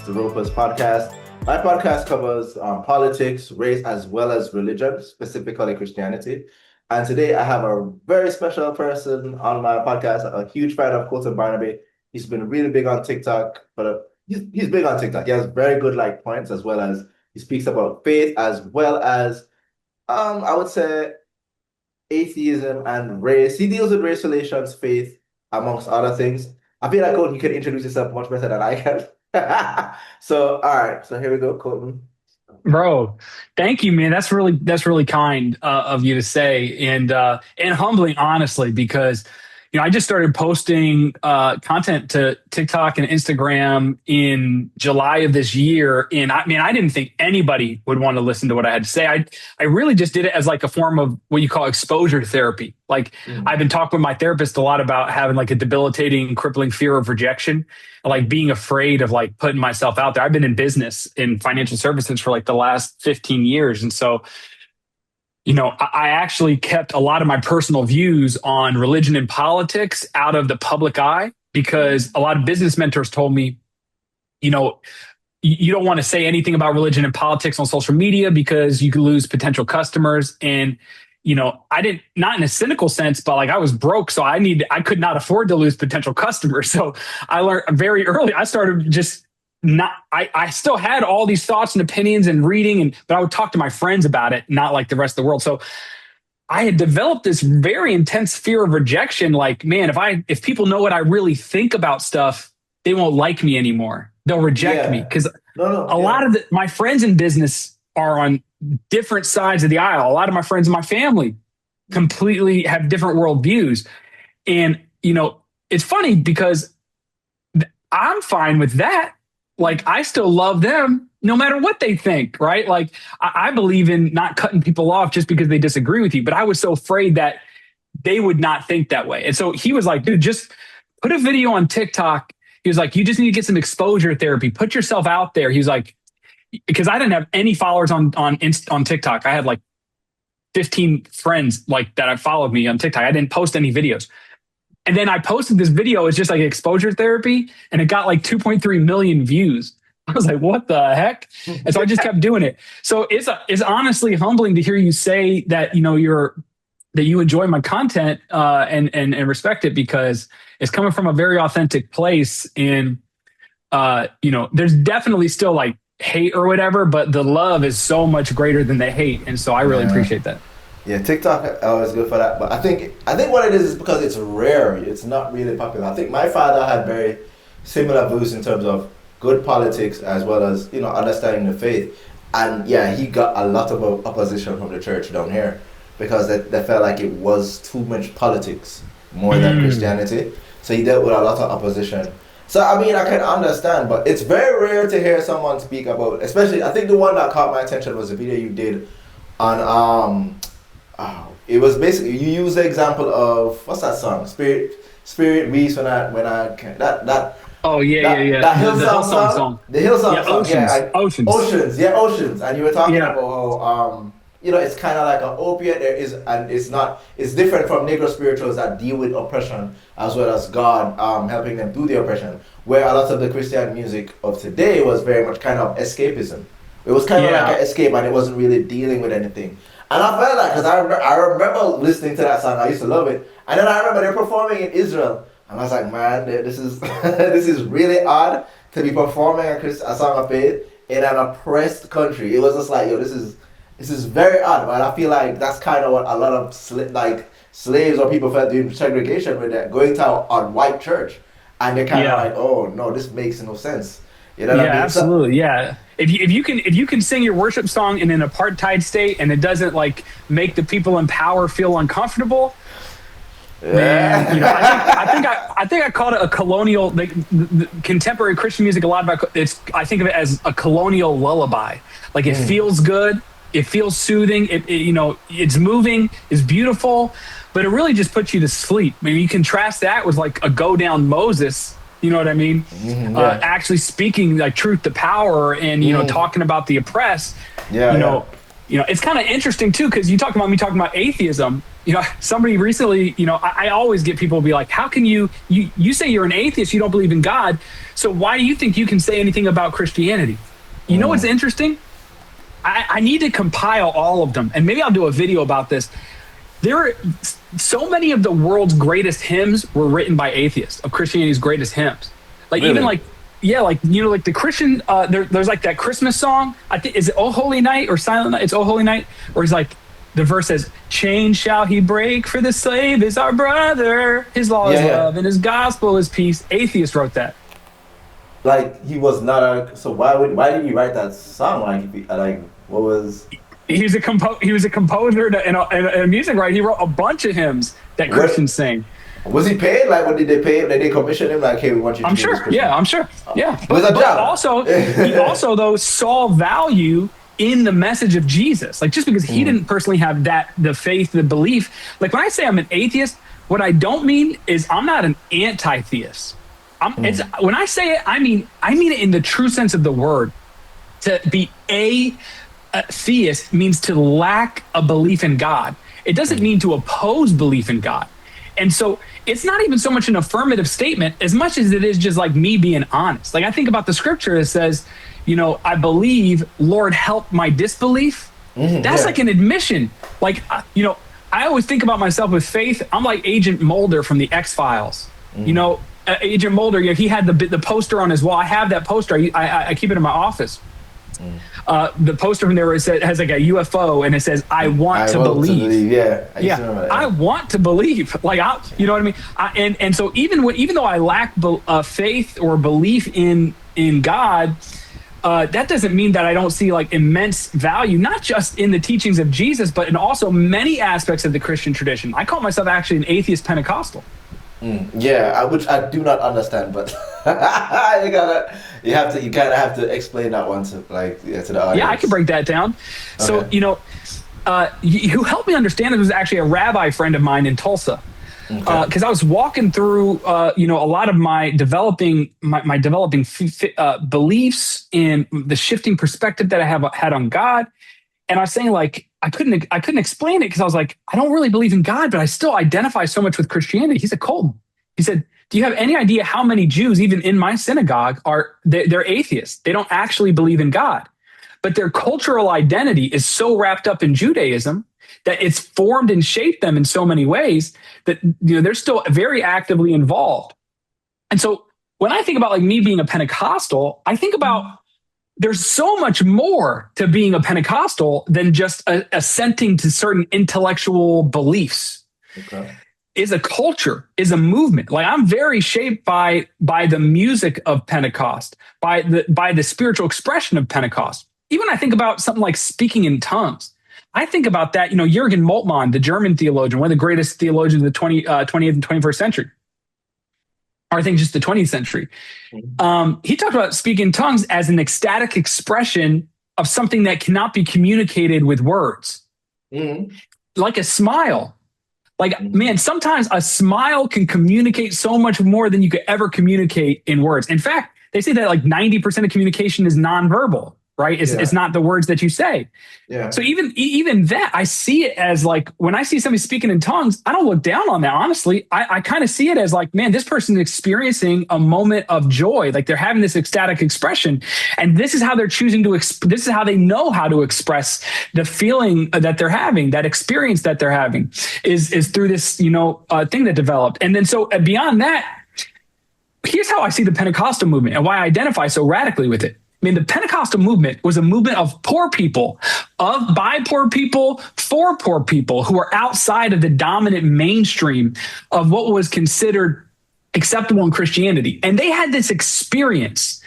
the Ropers podcast. My podcast covers politics, race, as well as religion, specifically Christianity. And today I have a very special person on my podcast, a huge fan of Colten Barnaby. He's been really big on TikTok, but he's big on TikTok. He has very good points, as well as he speaks about faith, as well as I would say atheism and race. He deals with race relations, faith, amongst other things. I feel like Colton, you can introduce yourself much better than I can. So, all right. So here we go, Colton. Bro, thank you, man. That's really kind of you to say, and humbling, honestly, because I just started posting content to TikTok and Instagram in July of this year, and I didn't think anybody would want to listen to what I had to say. I really just did it as like a form of what you call exposure therapy. I've been talking with my therapist a lot about having like a debilitating, crippling fear of rejection, like being afraid of like putting myself out there. I've been in business in financial services for like the last 15 years, and so I actually kept a lot of my personal views on religion and politics out of the public eye, because a lot of business mentors told me, you don't want to say anything about religion and politics on social media because you could lose potential customers. And, I didn't, not in a cynical sense, but like I was broke. So I could not afford to lose potential customers. So I learned very early, I started just I still had all these thoughts and opinions and reading, but I would talk to my friends about it, not like the rest of the world. So I had developed this very intense fear of rejection. Like, man, if people know what I really think about stuff, they won't like me anymore. They'll reject me, because a lot of my friends in business are on different sides of the aisle. A lot of my friends in my family completely have different worldviews. And, it's funny because I'm fine with that. Like, I still love them no matter what they think, right? Like, I believe in not cutting people off just because they disagree with you. But I was so afraid that they would not think that way. And so he was like, dude, just put a video on TikTok. He was like, you just need to get some exposure therapy. Put yourself out there. He was like, because I didn't have any followers on TikTok. I had like 15 friends like that followed me on TikTok. I didn't post any videos. And then I posted this video. It's just like exposure therapy, and it got like 2.3 million views. I was like, what the heck? And so I just kept doing it. So it's honestly humbling to hear you say that, that you enjoy my content and respect it, because it's coming from a very authentic place. And, there's definitely still like hate or whatever, but the love is so much greater than the hate. And so I really appreciate that. Yeah, TikTok always good for that. But I think what it is because it's rare. It's not really popular. I think my father had very similar views in terms of good politics, as well as understanding the faith. And yeah, he got a lot of opposition from the church down here, because they felt like it was too much politics more than Christianity. So he dealt with a lot of opposition. So I can understand, but it's very rare to hear someone speak about. Especially, I think the one that caught my attention was the video you did on it was basically, you use the example of, what's that song? Spirit Weeps when I can, that. Oh yeah. That Hillsong song. The Hillsong song. Oceans. Oceans. Yeah, Oceans. And you were talking about how it's kind of like an opiate. It's different from Negro spirituals that deal with oppression, as well as God helping them through the oppression. Where a lot of the Christian music of today was very much kind of escapism. It was kind of like an escape, and it wasn't really dealing with anything. And I felt like, because I remember listening to that song, I used to love it. And then I remember they're performing in Israel. And I was like, man, this is this is really odd to be performing a song of faith in an oppressed country. It was just like, this is very odd. But I feel like that's kind of what a lot of slaves or people felt doing segregation with that, going to a white church. And they're kind of like, oh, no, this makes no sense. You know what I mean? Absolutely, yeah. If you can sing your worship song in an apartheid state and it doesn't like make the people in power feel uncomfortable, man, I think I called it a colonial. Like, the contemporary Christian music, a lot about it's. I think of it as a colonial lullaby. Like, it feels good, it feels soothing. It's moving, it's beautiful, but it really just puts you to sleep. Maybe you contrast that with like a Go Down Moses. You know what I mean? Actually speaking like truth to power, and talking about the oppressed. It's kind of interesting too, because you talking about atheism. Somebody recently, I always get people be like, how can you say you're an atheist, you don't believe in God, so why do you think you can say anything about Christianity? You know what's interesting? I need to compile all of them, and maybe I'll do a video about this. There are so many of the world's greatest hymns were written by atheists, of Christianity's greatest hymns. Like really? Even like the Christian, there's like that Christmas song. I think, is it "Oh Holy Night" or "Silent Night"? It's "Oh Holy Night," where he's like, the verse says, "Chains shall he break, for the slave is our brother. His law is love, and his gospel is peace." Atheist wrote that. Like he was not a. So why did he write that song? Like what was? He was a composer and a music writer. He wrote a bunch of hymns that Christians sing. Was he paid? Like, what did they pay him? Did they commission him? Like, hey, we want you to I'm sure. Yeah, I'm sure. Yeah. But also, he also, though, saw value in the message of Jesus. Like, just because he didn't personally have the faith, the belief. Like, when I say I'm an atheist, what I don't mean is I'm not an anti-theist. When I say it, I mean it in the true sense of the word. To be a theist means to lack a belief in God. It doesn't mean to oppose belief in God. And so it's not even so much an affirmative statement as much as it is just like me being honest. Like I think about the scripture that says, I believe, Lord, help my disbelief. That's like an admission. Like, I always think about myself with faith. I'm like Agent Mulder from the X-Files. Agent Mulder, he had the poster on his wall. I have that poster. I keep it in my office. The poster from there where it has like a UFO and it says, I want to believe. Yeah. I want to believe. Like, you know what I mean? And so even though I lack faith or belief in God, that doesn't mean that I don't see like immense value, not just in the teachings of Jesus, but in also many aspects of the Christian tradition. I call myself actually an atheist Pentecostal. Which I do not understand, but you kind of have to explain that one to the audience. Yeah, I can break that down. Okay. So who helped me understand it was actually a rabbi friend of mine in Tulsa, because I was walking through a lot of my developing beliefs and the shifting perspective that I have had on God, and I was saying like I couldn't explain it because I was like, I don't really believe in God, but I still identify so much with Christianity. He said, Colten, he said, do you have any idea how many Jews, even in my synagogue, they're atheists? They don't actually believe in God, but their cultural identity is so wrapped up in Judaism that it's formed and shaped them in so many ways that they're still very actively involved. And so when I think about like me being a Pentecostal, I think about there's so much more to being a Pentecostal than just assenting to certain intellectual beliefs. Okay. Is a culture, is a movement. Like I'm very shaped by the music of Pentecost, by the spiritual expression of Pentecost. Even I think about something like speaking in tongues. I think about that, Jürgen Moltmann, the German theologian, one of the greatest theologians of the 20th and 21st century. Or I think just the 20th century. He talked about speaking in tongues as an ecstatic expression of something that cannot be communicated with words. Like a smile. Like, man, sometimes a smile can communicate so much more than you could ever communicate in words. In fact, they say that like 90% of communication is nonverbal. Right? It's not the words that you say. Yeah. So even that, I see it as like, when I see somebody speaking in tongues, I don't look down on that. Honestly, I kind of see it as like, man, this person is experiencing a moment of joy. Like they're having this ecstatic expression, and this is how they're choosing to, this is how they know how to express the feeling that they're having, that experience that they're having is through this, thing that developed. And then so beyond that, here's how I see the Pentecostal movement and why I identify so radically with it. I mean, the Pentecostal movement was a movement of poor people, by poor people, for poor people who were outside of the dominant mainstream of what was considered acceptable in Christianity. And they had this experience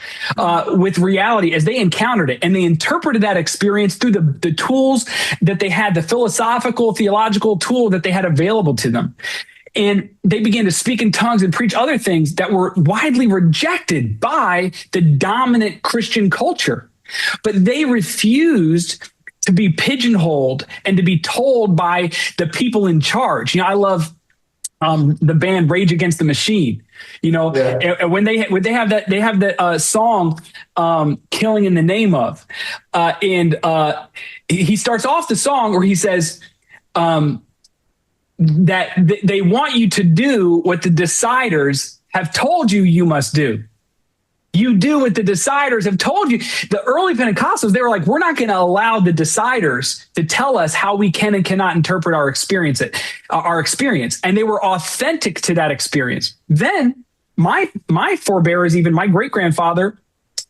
with reality as they encountered it. And they interpreted that experience through the tools that they had, the philosophical, theological tool that they had available to them. And they began to speak in tongues and preach other things that were widely rejected by the dominant Christian culture. But they refused to be pigeonholed and to be told by the people in charge. I love the band Rage Against the Machine, and when they have that song, Killing in the Name of, and he starts off the song where he says, that they want you to do what the deciders have told you must do. You do what the deciders have told you. The early Pentecostals, they were like, we're not going to allow the deciders to tell us how we can and cannot interpret our experience. And they were authentic to that experience. Then my forebears, even my great-grandfather,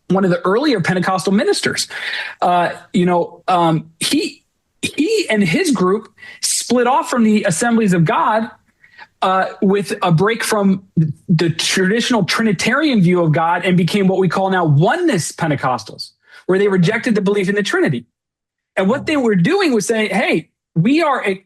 one of the earlier Pentecostal ministers, he and his group split off from the Assemblies of God with a break from the traditional Trinitarian view of God and became what we call now oneness Pentecostals, where they rejected the belief in the Trinity. And what they were doing was saying, hey,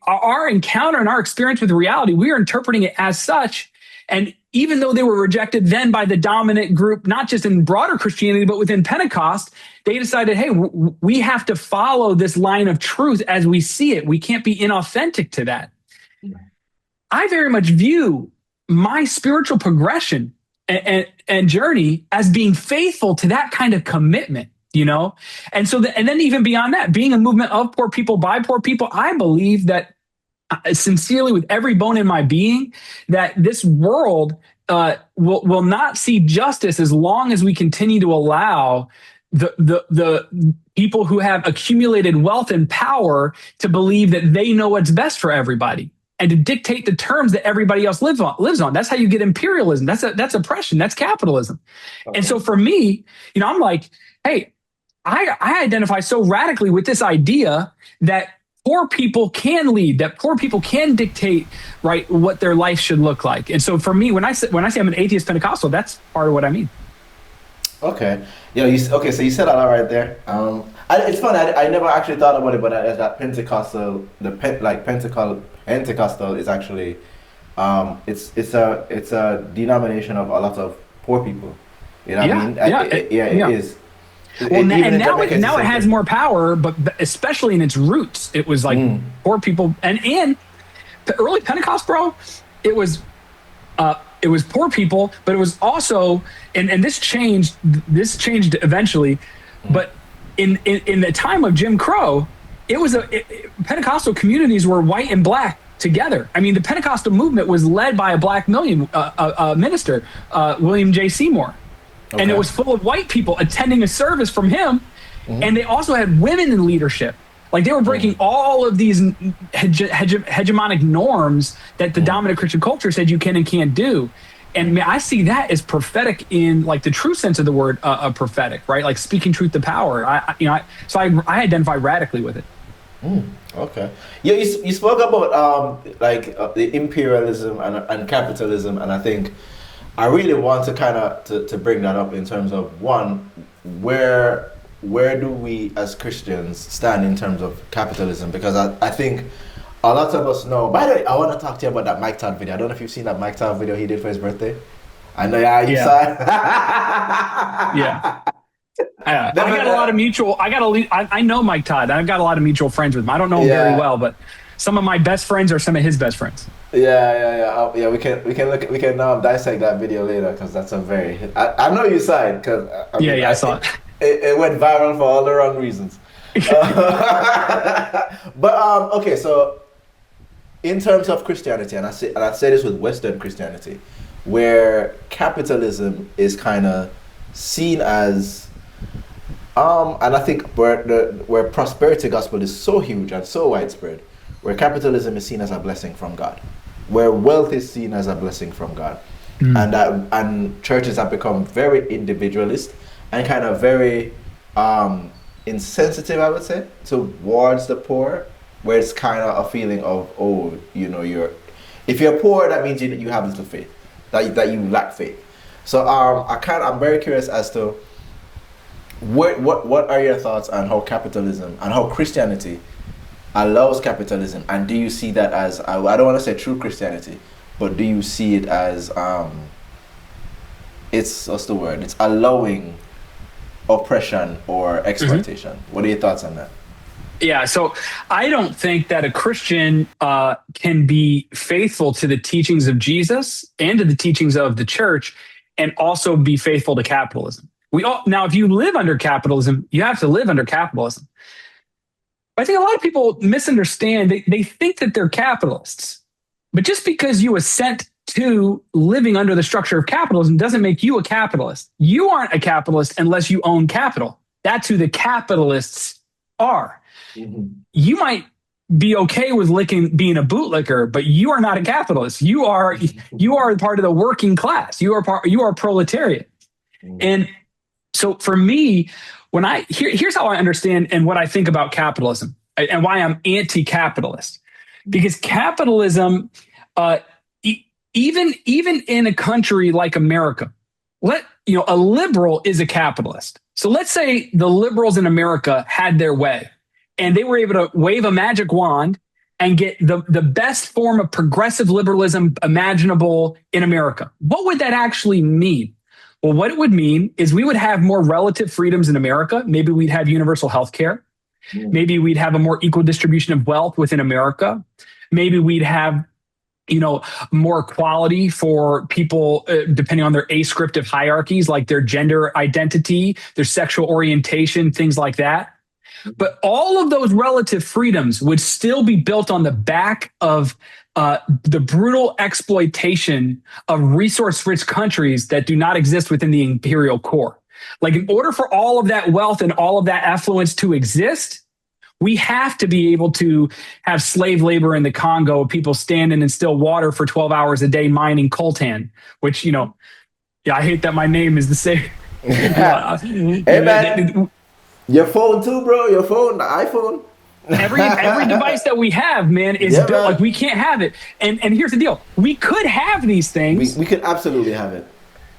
our encounter and our experience with reality, we are interpreting it as such. And even though they were rejected then by the dominant group, not just in broader Christianity, but within Pentecost, they decided, hey, we have to follow this line of truth as we see it. We can't be inauthentic to that. I very much view my spiritual progression and journey as being faithful to that kind of commitment, And so, and then even beyond that, being a movement of poor people, by poor people, I believe that sincerely with every bone in my being, that this world will not see justice as long as we continue to allow the people who have accumulated wealth and power to believe that they know what's best for everybody and to dictate the terms that everybody else lives on. That's how you get imperialism. That's oppression. That's capitalism. Okay. And so for me, I'm like, hey, I identify so radically with this idea that poor people can lead, that poor people can dictate, right, what their life should look like. And so for me, when I say I'm an atheist Pentecostal, that's part of what I mean. Okay. So you said a lot right there. It's funny. I never actually thought about it, but that Pentecostal, Pentecostal is actually, it's a denomination of a lot of poor people. You know what I mean? It is. Well, now it has more power, but especially in its roots, it was like poor people, and the early Pentecost, bro, it was poor people, but it was also, and this changed eventually, but in the time of Jim Crow, Pentecostal communities were white and black together. I mean, the Pentecostal movement was led by a black minister, William J. Seymour. Okay. And it was full of white people attending a service from him. And they also had women in leadership. Like they were breaking all of these hegemonic norms that the dominant Christian culture said you can and can't do. And I see that as prophetic in like the true sense of the word, prophetic, right? Like speaking truth to power. So I identify radically with it. Okay. Yeah, you spoke about the imperialism and capitalism, and I think I really want to kind of to bring that up in terms of one, where do we as Christians stand in terms of capitalism? Because I think a lot of us know. By the way, I want to talk to you about that Mike Todd video. I don't know if you've seen that Mike Todd video he did for his birthday. I know, you saw it. Yeah. I got a lot of mutual. I know Mike Todd. I've got a lot of mutual friends with him. I don't know him very well, but some of my best friends are some of his best friends. Yeah. We can dissect that video later because that's a very. I know you saw it because I saw it. It went viral for all the wrong reasons. But okay, so in terms of Christianity, and I say this with Western Christianity, where capitalism is kind of seen as, and I think where prosperity gospel is so huge and so widespread, where capitalism is seen as a blessing from God, where wealth is seen as a blessing from God, and churches have become very individualist and kind of very insensitive, I would say, towards the poor, where it's kind of a feeling of, if you're poor, that means you have little faith, that you lack faith. So I'm very curious as to what are your thoughts on how capitalism and how Christianity allows capitalism, and do you see that as, I don't want to say true Christianity, but do you see it as it's allowing oppression or exploitation? What are your thoughts on that? Yeah, so I don't think that a Christian can be faithful to the teachings of Jesus and to the teachings of the church and also be faithful to capitalism. Now, if you live under capitalism, you have to live under capitalism. But I think a lot of people misunderstand. They think that they're capitalists. But just because you assent to living under the structure of capitalism doesn't make you a capitalist. You aren't a capitalist unless you own capital. That's who the capitalists are. Mm-hmm. You might be okay with being a bootlicker, but you are not a capitalist. You are part of the working class. You are proletariat. Mm-hmm. And so for me, here's how I understand and what I think about capitalism and why I'm anti-capitalist. Because capitalism, even in a country like America, a liberal is a capitalist. So let's say the liberals in America had their way and they were able to wave a magic wand and get the best form of progressive liberalism imaginable in America. What would that actually mean? Well, what it would mean is we would have more relative freedoms in America. Maybe we'd have universal health care. Maybe we'd have a more equal distribution of wealth within America. Maybe we'd have, more equality for people depending on their ascriptive hierarchies, like their gender identity, their sexual orientation, things like that. But all of those relative freedoms would still be built on the back of the brutal exploitation of resource-rich countries that do not exist within the imperial core. Like, in order for all of that wealth and all of that affluence to exist, we have to be able to have slave labor in the Congo, people standing in still water for 12 hours a day mining coltan, which, I hate that my name is the same. Hey, man. Your phone too, bro. Your phone, the iPhone. Every device that we have, man, is built like we can't have it. And here's the deal. We could have these things. We could absolutely have it.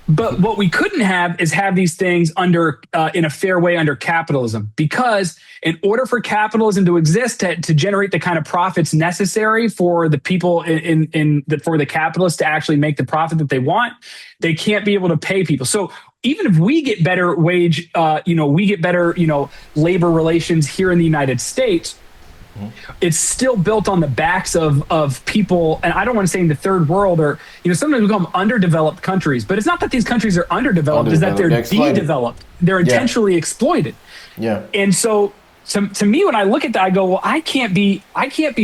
But what we couldn't have is have these things in a fair way under capitalism, because in order for capitalism to exist, to generate the kind of profits necessary for the people for the capitalists to actually make the profit that they want, they can't be able to pay people. So even if we get better wage, we get better, labor relations here in the United States, it's still built on the backs of people, and I don't want to say in the third world, or sometimes we call them underdeveloped countries, but it's not that these countries are underdeveloped, it's that they're de-developed. They're intentionally exploited. Yeah. And so to me, when I look at that, I go, well, I can't be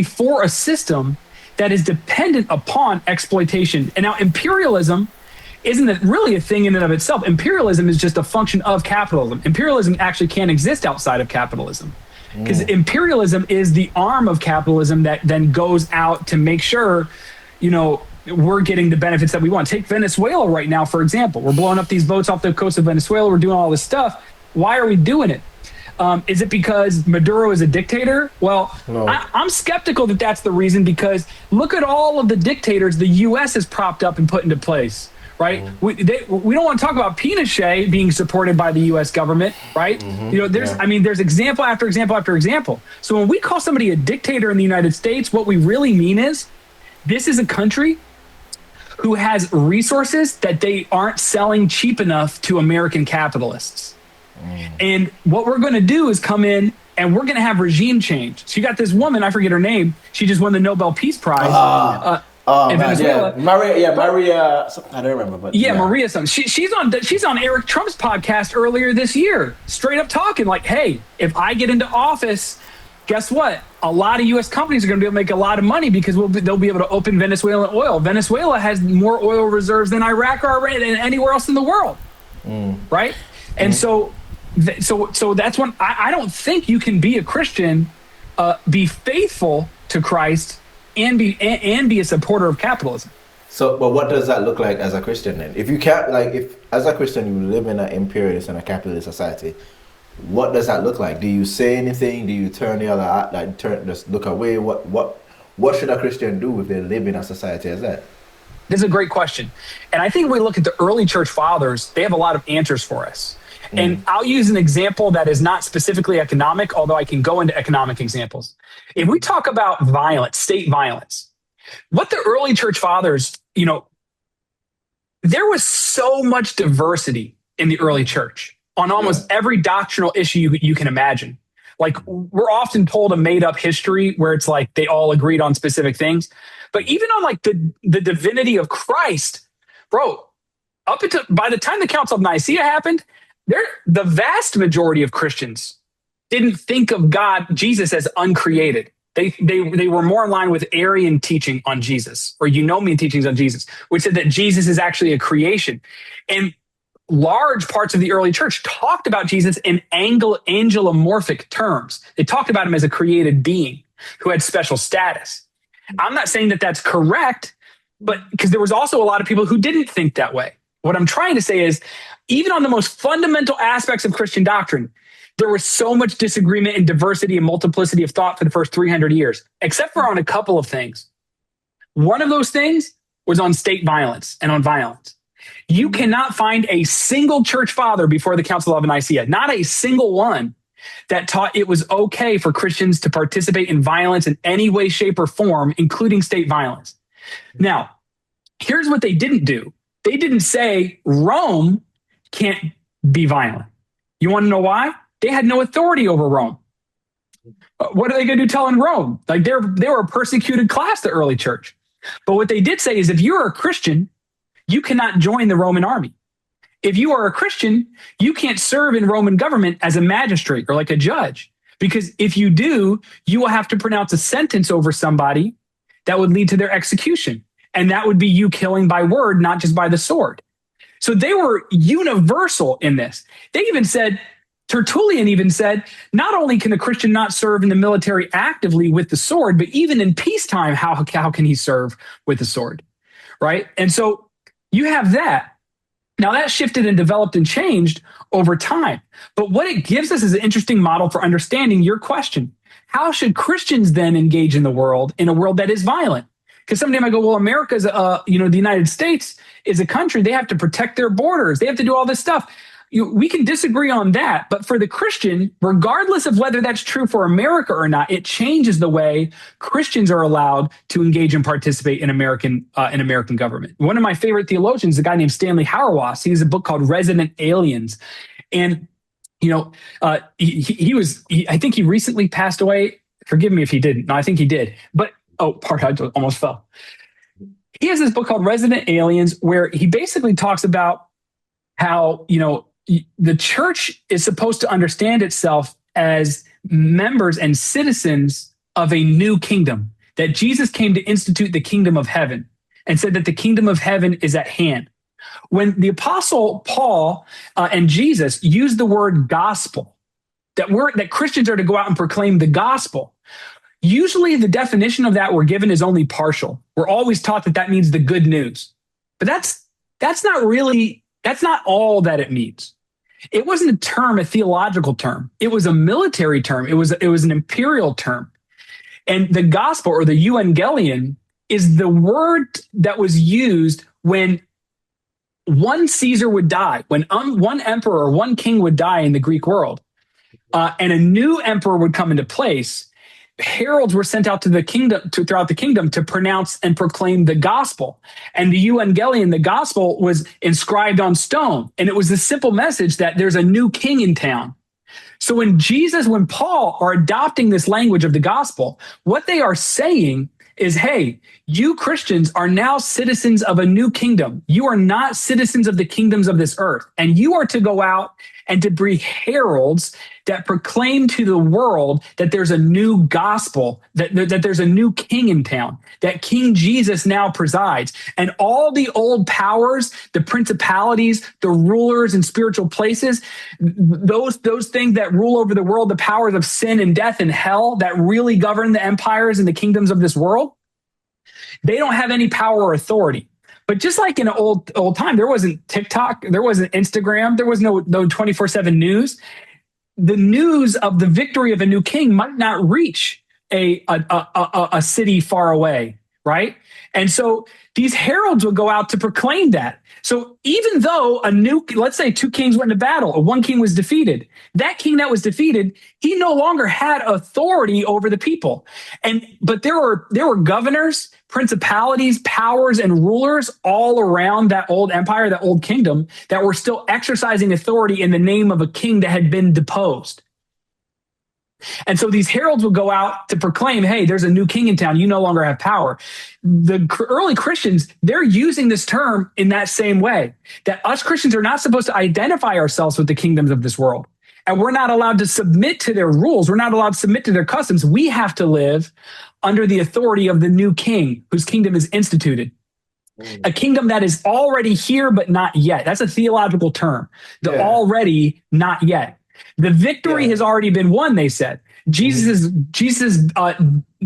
for a system that is dependent upon exploitation. And now imperialism isn't really a thing in and of itself. Imperialism is just a function of capitalism. Imperialism actually can't exist outside of capitalism. Because imperialism is the arm of capitalism that then goes out to make sure, we're getting the benefits that we want. Take Venezuela right now, for example. We're blowing up these boats off the coast of Venezuela. We're doing all this stuff. Why are we doing it? Is it because Maduro is a dictator? Well, no. I'm skeptical that that's the reason, because look at all of the dictators the U.S. has propped up and put into place. Right, we don't want to talk about Pinochet being supported by the U.S. government, right? Mm-hmm. There's example after example after example. So when we call somebody a dictator in the United States, what we really mean is this is a country who has resources that they aren't selling cheap enough to American capitalists. And what we're going to do is come in and we're going to have regime change. So you got this woman, I forget her name. She just won the Nobel Peace Prize. In Venezuela. Maria, I don't remember, but Maria something. She's on Eric Trump's podcast earlier this year, straight up talking like, hey, if I get into office, guess what? A lot of U.S. companies are going to be able to make a lot of money because they'll be able to open Venezuelan oil. Venezuela has more oil reserves than Iraq or Iran and anywhere else in the world, right? And so that's when I don't think you can be a Christian, be faithful to Christ, and be a supporter of capitalism. So, but what does that look like as a Christian then? If you can't, if as a Christian you live in an imperialist and a capitalist society, what does that look like? Do you say anything? Do you turn the other, just look away? What should a Christian do if they live in a society as that? This is a great question, and I think when we look at the early church fathers, they have a lot of answers for us. And I'll use an example that is not specifically economic, although I can go into economic examples. If we talk about violence, state violence, what the early church fathers, there was so much diversity in the early church on almost every doctrinal issue you can imagine. Like, we're often told a made up history where it's like they all agreed on specific things. But even on like the divinity of Christ, bro, up until by the time the Council of Nicaea happened, the vast majority of Christians didn't think of Jesus as uncreated. They were more in line with Arian teaching on Jesus, or Eunomian teachings on Jesus, which said that Jesus is actually a creation. And large parts of the early church talked about Jesus in angelomorphic terms. They talked about him as a created being who had special status. I'm not saying that that's correct, but because there was also a lot of people who didn't think that way. What I'm trying to say is, even on the most fundamental aspects of Christian doctrine, there was so much disagreement and diversity and multiplicity of thought for the first 300 years, except for on a couple of things. One of those things was on state violence and on violence. You cannot find a single church father before the Council of Nicaea, not a single one, that taught it was okay for Christians to participate in violence in any way, shape, or form, including state violence. Now, here's what they didn't do. They didn't say Rome can't be violent. You want to know why? They had no authority over Rome. What are they going to do telling Rome? Like, they were a persecuted class, the early church. But what they did say is, if you're a Christian, you cannot join the Roman army. If you are a Christian, you can't serve in Roman government as a magistrate or like a judge, because if you do, you will have to pronounce a sentence over somebody that would lead to their execution. And that would be you killing by word, not just by the sword. So they were universal in this. They even said, Tertullian even said, not only can a Christian not serve in the military actively with the sword, but even in peacetime, how can he serve with the sword, right? And so you have that. Now, that shifted and developed and changed over time. But what it gives us is an interesting model for understanding your question. How should Christians then engage in the world, in a world that is violent? Because somebody might go, well, America's, the United States is a country. They have to protect their borders. They have to do all this stuff. We can disagree on that. But for the Christian, regardless of whether that's true for America or not, it changes the way Christians are allowed to engage and participate in American government. One of my favorite theologians, a guy named Stanley Hauerwas, he has a book called Resident Aliens. And, I think he recently passed away. Forgive me if he didn't. No, I think he did. But, I almost fell. He has this book called Resident Aliens, where he basically talks about how, the church is supposed to understand itself as members and citizens of a new kingdom, that Jesus came to institute the kingdom of heaven and said that the kingdom of heaven is at hand. When the apostle Paul and Jesus used the word gospel, that Christians are to go out and proclaim the gospel, usually the definition of that we're given is only partial. We're always taught that means the good news. But that's not all that it means. It wasn't a term, a theological term. It was a military term. It was an imperial term. And the gospel, or the evangelion, is the word that was used when one Caesar would die, when one emperor or one king would die in the Greek world, and a new emperor would come into place. Heralds were sent out to the kingdom, throughout the kingdom, to pronounce and proclaim the gospel. And the evangelion, the gospel, was inscribed on stone. And it was the simple message that there's a new king in town. So when Paul are adopting this language of the gospel, what they are saying is, hey, you Christians are now citizens of a new kingdom. You are not citizens of the kingdoms of this earth. And you are to go out and to be heralds that proclaim to the world that there's a new gospel, that there's a new king in town, that King Jesus now presides. And all the old powers, the principalities, the rulers in spiritual places, those things that rule over the world, the powers of sin and death and hell that really govern the empires and the kingdoms of this world, they don't have any power or authority. But just like in an old time, there wasn't TikTok, there wasn't Instagram, there was no 24/7 news. The news of the victory of a new king might not reach a city far away, right? And so these heralds would go out to proclaim that. So even though let's say two kings went into battle, or one king was defeated, that king that was defeated, he no longer had authority over the people. But there were governors, principalities, powers, and rulers all around that old empire, that old kingdom, that were still exercising authority in the name of a king that had been deposed. And so these heralds would go out to proclaim, hey, there's a new king in town. You no longer have power. The early Christians, they're using this term in that same way, that us Christians are not supposed to identify ourselves with the kingdoms of this world. And we're not allowed to submit to their rules. We're not allowed to submit to their customs. We have to live under the authority of the new king whose kingdom is instituted. A kingdom that is already here, but not yet. That's a theological term. The already, not yet. The victory has already been won, they said. Jesus'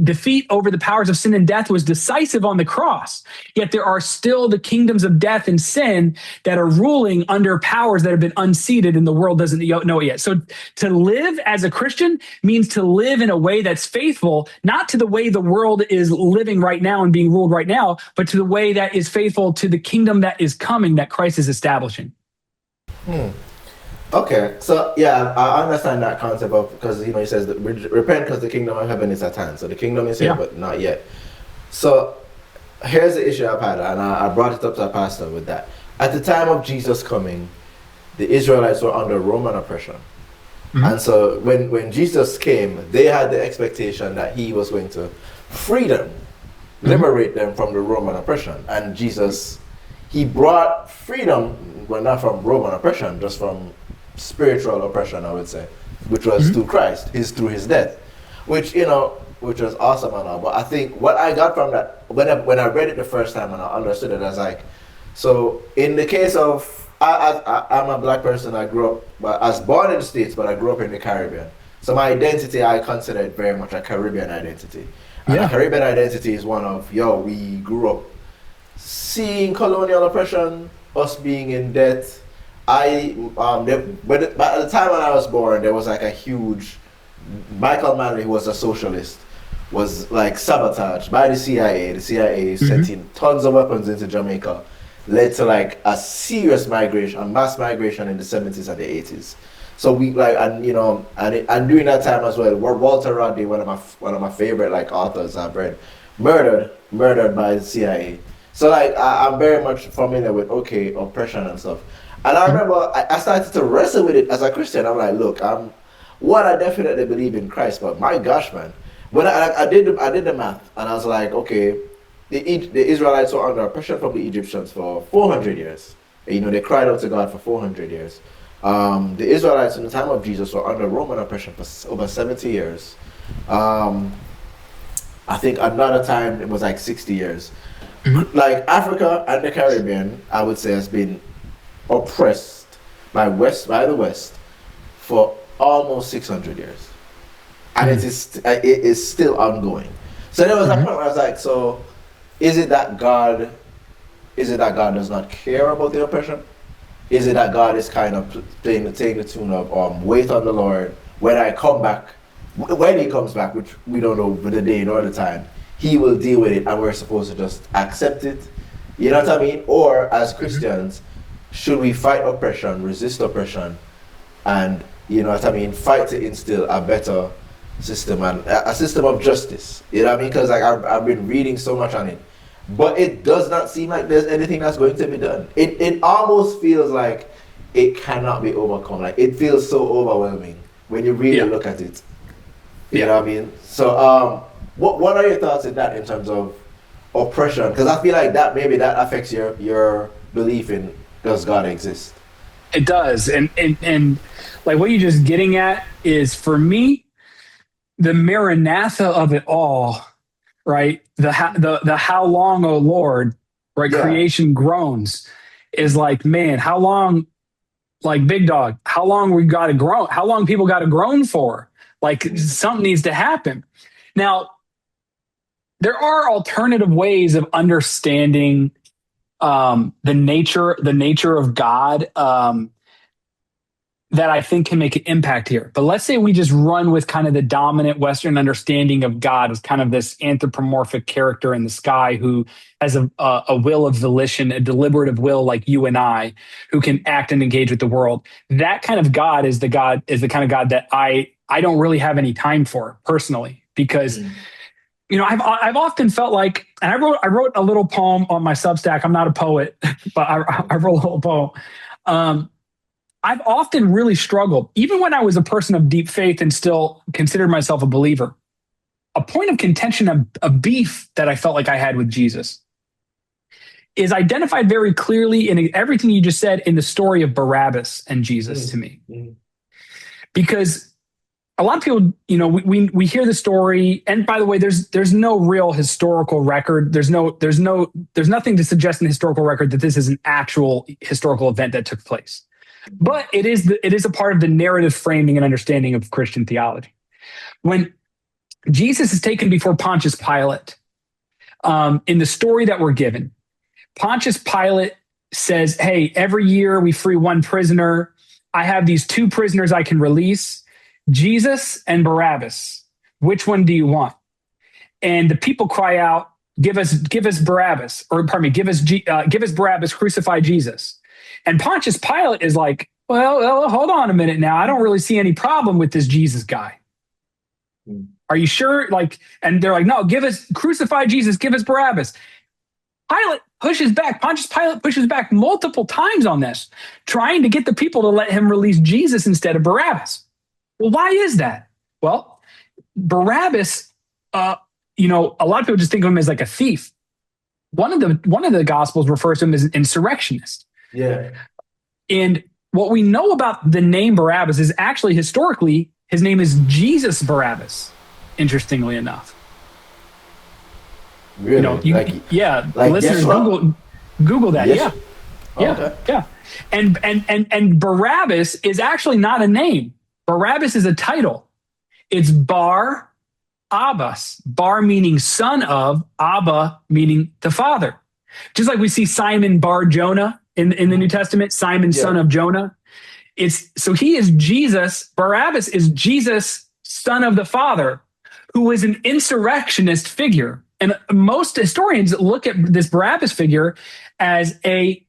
defeat over the powers of sin and death was decisive on the cross. Yet there are still the kingdoms of death and sin that are ruling under powers that have been unseated and the world doesn't know it yet. So to live as a Christian means to live in a way that's faithful, not to the way the world is living right now and being ruled right now, but to the way that is faithful to the kingdom that is coming, that Christ is establishing. Okay, so yeah, I understand that concept of, because he says that repent because the kingdom of heaven is at hand. So the kingdom is here, but not yet. So here's the issue I've had, and I brought it up to a pastor with that. At the time of Jesus coming, the Israelites were under Roman oppression. And so when Jesus came, they had the expectation that he was going to free them, liberate them from the Roman oppression. And Jesus, he brought freedom, well, not from Roman oppression, just from spiritual oppression, I would say, which was through Christ, through his death, which was awesome and all. But I think what I got from that, when I read it the first time and I understood it, I was like, so in the case of, I'm a black person, I was born in the States, but I grew up in the Caribbean. So my identity, I consider it very much a Caribbean identity. And a Caribbean identity is one of, we grew up seeing colonial oppression, us being in debt. But at the time when I was born, there was like a huge, Michael Manley, who was a socialist, was like sabotaged by the CIA. The CIA sent in tons of weapons into Jamaica, led to like a serious migration, a mass migration in the 70s and the 80s. So we and during that time as well, Walter Rodney, one of my favorite authors I've read, murdered by the CIA. So I'm very much familiar with oppression and stuff. And I remember I started to wrestle with it as a Christian. I'm like, look, I definitely believe in Christ, but my gosh, man, when I did the math, and I was like, okay, the Israelites were under oppression from the Egyptians for 400 years. They cried out to God for 400 years. The Israelites in the time of Jesus were under Roman oppression for over 70 years. I think another time it was like 60 years. Like Africa and the Caribbean, I would say, has been oppressed by the West for almost 600 years, and it is still ongoing. So there was a point where I was like, so is it that God does not care about the oppression? Is it that God is kind of taking the tune of wait on the Lord when I come back, when he comes back, which we don't know the day nor the time, he will deal with it and we're supposed to just accept it? You know what I mean? Or as Christians, should we fight oppression, resist oppression, and fight to instill a better system and a system of justice? You know what I mean? Because I've been reading so much on it, but it does not seem like there's anything that's going to be done. It almost feels like it cannot be overcome. Like it feels so overwhelming when you really look at it. You know what I mean? So what are your thoughts in that in terms of oppression? Because I feel like that affects your belief in, does God exist? It does. And like what you're just getting at is, for me, the Maranatha of it all, right? The how long, oh Lord, right? Yeah. Creation groans is like, man, how long, like big dog, how long we got to groan? How long people got to groan for? Like something needs to happen. Now, there are alternative ways of understanding the nature of God that I think can make an impact here. But let's say we just run with kind of the dominant Western understanding of God as kind of this anthropomorphic character in the sky who has a will of volition, a deliberative will like you and I, who can act and engage with the world. That kind of God is the kind of God that I don't really have any time for personally, because I've often felt like, and I wrote a little poem on my Substack. I'm not a poet, but I wrote a little poem. I've often really struggled, even when I was a person of deep faith and still considered myself a believer, a point of contention, a beef that I felt like I had with Jesus is identified very clearly in everything you just said in the story of Barabbas and Jesus to me. Because a lot of people, we hear the story, and by the way, there's no real historical record. There's nothing to suggest in the historical record that this is an actual historical event that took place. But it is a part of the narrative framing and understanding of Christian theology. When Jesus is taken before Pontius Pilate, in the story that we're given, Pontius Pilate says, hey, every year we free one prisoner. I have these two prisoners I can release, Jesus and Barabbas. Which one do you want? And the people cry out, give us Barabbas, or pardon me, give us Barabbas, crucify Jesus. And Pontius Pilate is like, well, hold on a minute now. I don't really see any problem with this Jesus guy. Are you sure? And they're like, no, crucify Jesus, give us Barabbas. Pontius Pilate pushes back multiple times on this, trying to get the people to let him release Jesus instead of Barabbas. Well, why is that? Well, Barabbas, a lot of people just think of him as like a thief. One of the Gospels refers to him as an insurrectionist. Yeah. And what we know about the name Barabbas is actually historically, his name is Jesus Barabbas, interestingly enough. Really? Listeners, Google that. Yes. Yeah. And Barabbas is actually not a name. Barabbas is a title. It's Bar Abbas. Bar meaning son of, Abba meaning the father. Just like we see Simon Bar Jonah in the New Testament, Simon son of Jonah. So he is Jesus. Barabbas is Jesus, son of the Father, who is an insurrectionist figure. And most historians look at this Barabbas figure as a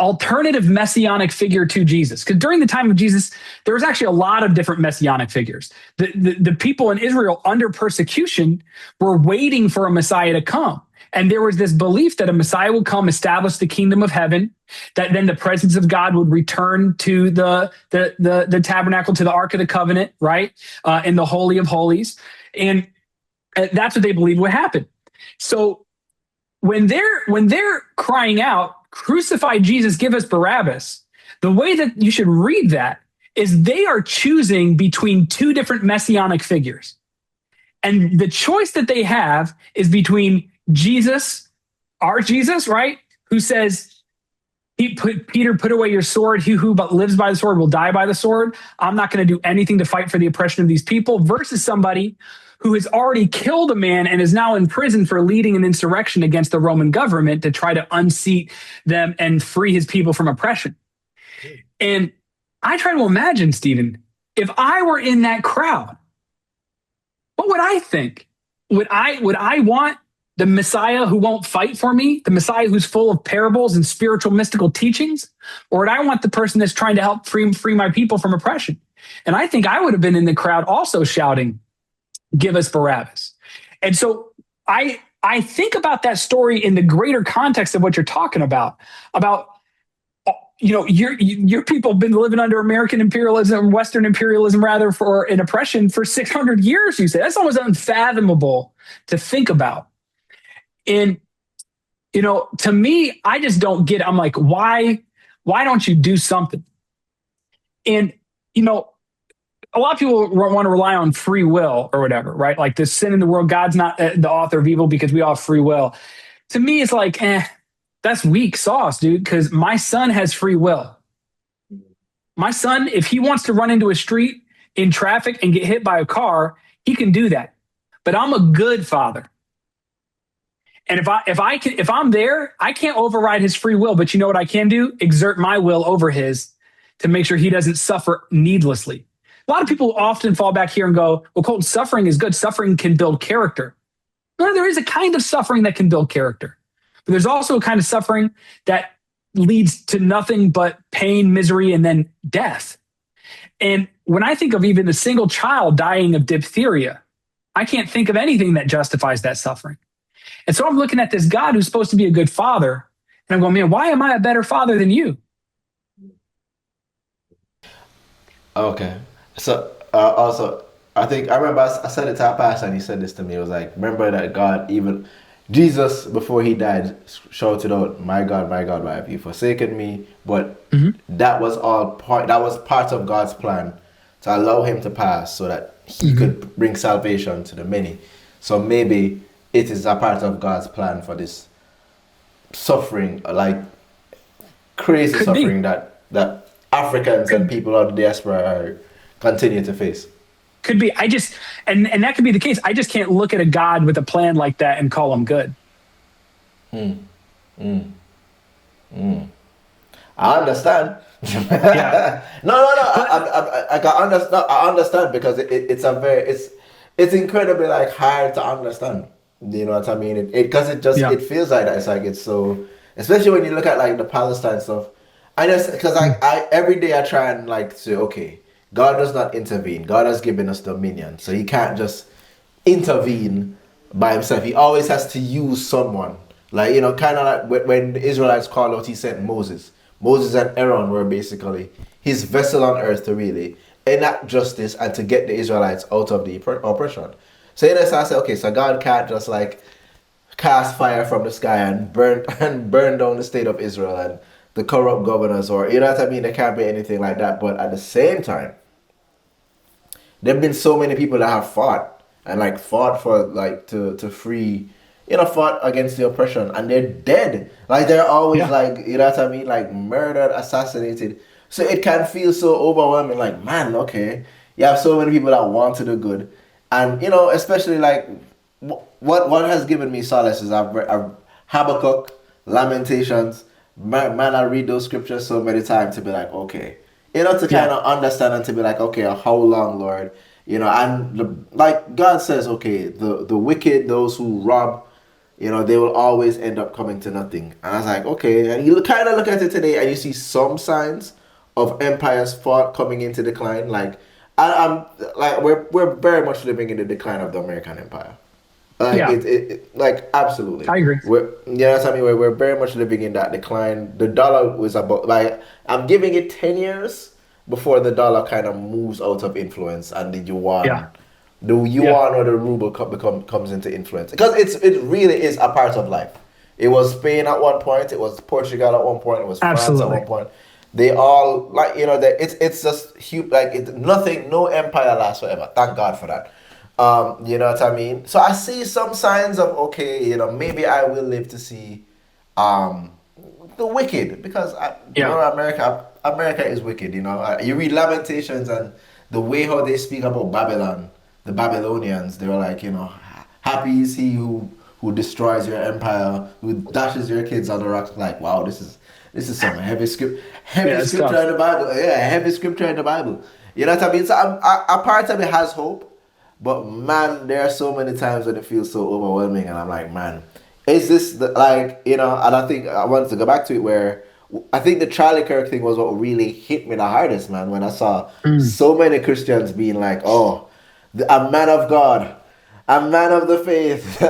alternative messianic figure to Jesus. Because during the time of Jesus, there was actually a lot of different messianic figures. The people in Israel under persecution were waiting for a Messiah to come. And there was this belief that a Messiah would come, establish the kingdom of heaven, that then the presence of God would return to the tabernacle, to the Ark of the Covenant, right? In the Holy of Holies. And that's what they believed would happen. So when they're crying out, crucify Jesus, give us Barabbas, the way that you should read that is they are choosing between two different messianic figures. And the choice that they have is between Jesus, our Jesus, right? Who says, Peter, put away your sword. He who but lives by the sword will die by the sword. I'm not going to do anything to fight for the oppression of these people, versus somebody who has already killed a man and is now in prison for leading an insurrection against the Roman government to try to unseat them and free his people from oppression. And I try to imagine, Stephen, if I were in that crowd, what would I think? Would I want the Messiah who won't fight for me, the Messiah who's full of parables and spiritual mystical teachings? Or would I want the person that's trying to help free my people from oppression? And I think I would have been in the crowd also shouting, give us Barabbas. And so I think about that story in the greater context of what you're talking about your people have been living under American imperialism, Western imperialism rather, for an oppression for 600 years, you say. That's almost unfathomable to think about. And, to me, I just don't get it. I'm like, why don't you do something? And, a lot of people want to rely on free will or whatever, right? Like this sin in the world, God's not the author of evil because we all have free will. To me, it's like, that's weak sauce, dude, because my son has free will. My son, if he wants to run into a street in traffic and get hit by a car, he can do that. But I'm a good father. And if I'm there, I can't override his free will. But you know what I can do? Exert my will over his to make sure he doesn't suffer needlessly. A lot of people often fall back here and go, well, Colten, suffering is good. Suffering can build character. No, there is a kind of suffering that can build character. But there's also a kind of suffering that leads to nothing but pain, misery, and then death. And when I think of even a single child dying of diphtheria, I can't think of anything that justifies that suffering. And so I'm looking at this God who's supposed to be a good father, and I'm going, man, why am I a better father than you? Okay. So also, I think I remember I said it to our pastor, and he said this to me. It was like, remember that God, even Jesus, before he died, shouted out, my God, why have you forsaken me?" But Hmm. that was all part. That was part of God's plan to allow him to pass, so that he Hmm. could bring salvation to the many. So maybe it is a part of God's plan for this suffering, like crazy Could be. suffering that Africans and Could people out of the diaspora are continue to face. could be. I just and that could be the case. I just can't look at a God with a plan like that and call him good. Mm, mm, mm. I understand. Yeah. No. But I can understand. I understand because it's a very it's incredibly like hard to understand. You know what I mean? Because it just yeah. it feels like that. It's like it's so, especially when you look at like the Palestine stuff. I just because Mm. I every day I try and like say, okay, God does not intervene. God has given us dominion, so He can't just intervene by Himself. He always has to use someone. Like, kind of like when the Israelites called out, He sent Moses. Moses and Aaron were basically His vessel on earth to really enact justice and to get the Israelites out of the oppression. So in essence, I say, okay, so God can't just like cast fire from the sky and burn and burn down the state of Israel and the corrupt governors, or you know what I mean. There can't be anything like that. But at the same time, there've been so many people that have fought and like fought for like to free, fought against the oppression, and they're dead. Like they're always Yeah. like, you know what I mean, like murdered, assassinated. So it can feel so overwhelming. Like, man, okay, you have so many people that want to do good, and especially like what has given me solace is I've Habakkuk, Lamentations. Man, I read those scriptures so many times to be like, okay, to kind Yeah. of understand and to be like, okay, how long, Lord? And like God says, okay, the wicked, those who rob, they will always end up coming to nothing. And I was like, okay, and you kind of look at it today, and you see some signs of empires fought coming into decline. Like, I'm like we're very much living in the decline of the American empire. Like Yeah. like absolutely. I agree. You know what I mean? We're very much living in that decline. The dollar was about like I'm giving it 10 years before the dollar kind of moves out of influence and Yeah. the Yeah. yuan or the ruble comes into influence because it really is a part of life. It was Spain at one point. It was Portugal at one point. It was France at one Absolutely. point. They all like it's just huge. Like nothing, no empire lasts forever. Thank God for that. You know what I mean? So I see some signs of okay, maybe I will live to see um the wicked because Yeah. America is wicked. You read Lamentations and the way how they speak about Babylon, the Babylonians. They were like, happy is he who destroys your empire, who dashes your kids on the rocks. Like, wow, this is some Yeah. heavy It's scripture in tough. the Bible. Yeah, heavy scripture in the Bible. You know what I mean? So a part of it has hope, but man, there are so many times when it feels so overwhelming, and I'm like, man, is this like And I think I wanted to go back to it where I think the Charlie Kirk thing was what really hit me the hardest, man. When I saw Mm. so many Christians being like, "Oh, a man of God, a man of the faith,"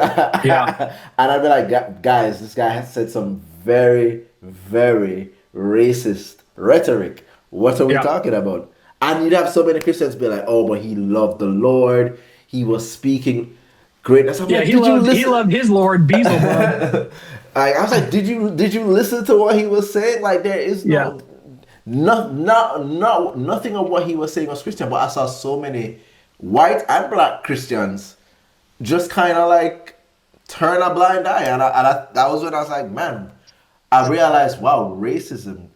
Yeah. and I'd be like, Guys, this guy has said some very, very racist rhetoric. What are we Yeah. talking about?" And you'd have so many Christians be like, "Oh, but he loved the Lord. He was speaking greatness." I'm Yeah. like, He "Did you loved. He listen?" loved his Lord Beelzebub. I was like, "Did you listen to what he was saying? Like, there is Yeah. nothing of what he was saying was Christian." But I saw so many white and black Christians just kind of like turn a blind eye, that was when I was like, man, I realized, wow, racism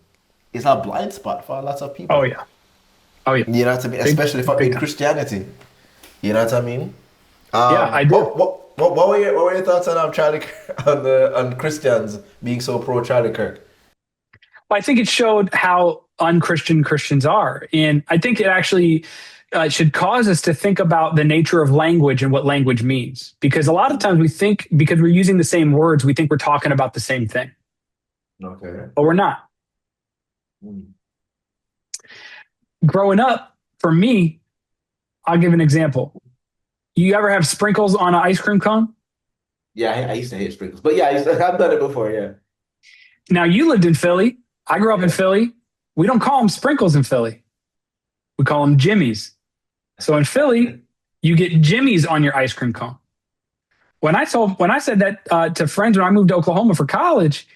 is a blind spot for lots of Oh people. yeah. Oh yeah. You know what I mean? Big. Especially for Big in time. Christianity. You know what I mean? Yeah. I do. What were your thoughts on Charlie on Christians being so pro Charlie Kirk? I think it showed how unchristian Christians are. And I think it actually should cause us to think about the nature of language and what language means. Because a lot of times we think, because we're using the same words, we think we're talking about the same thing, Okay. but we're not. Mm. Growing up, for me, I'll give an example. You ever have sprinkles on an ice cream cone? Yeah, I used to hate sprinkles, but yeah, I've done it before. Yeah, Now, you lived in Philly. I grew up in yeah. Philly. We don't call them sprinkles in Philly. We call them Jimmys. So in Philly, you get Jimmys on your ice cream cone. When I said that to friends when I moved to Oklahoma for college,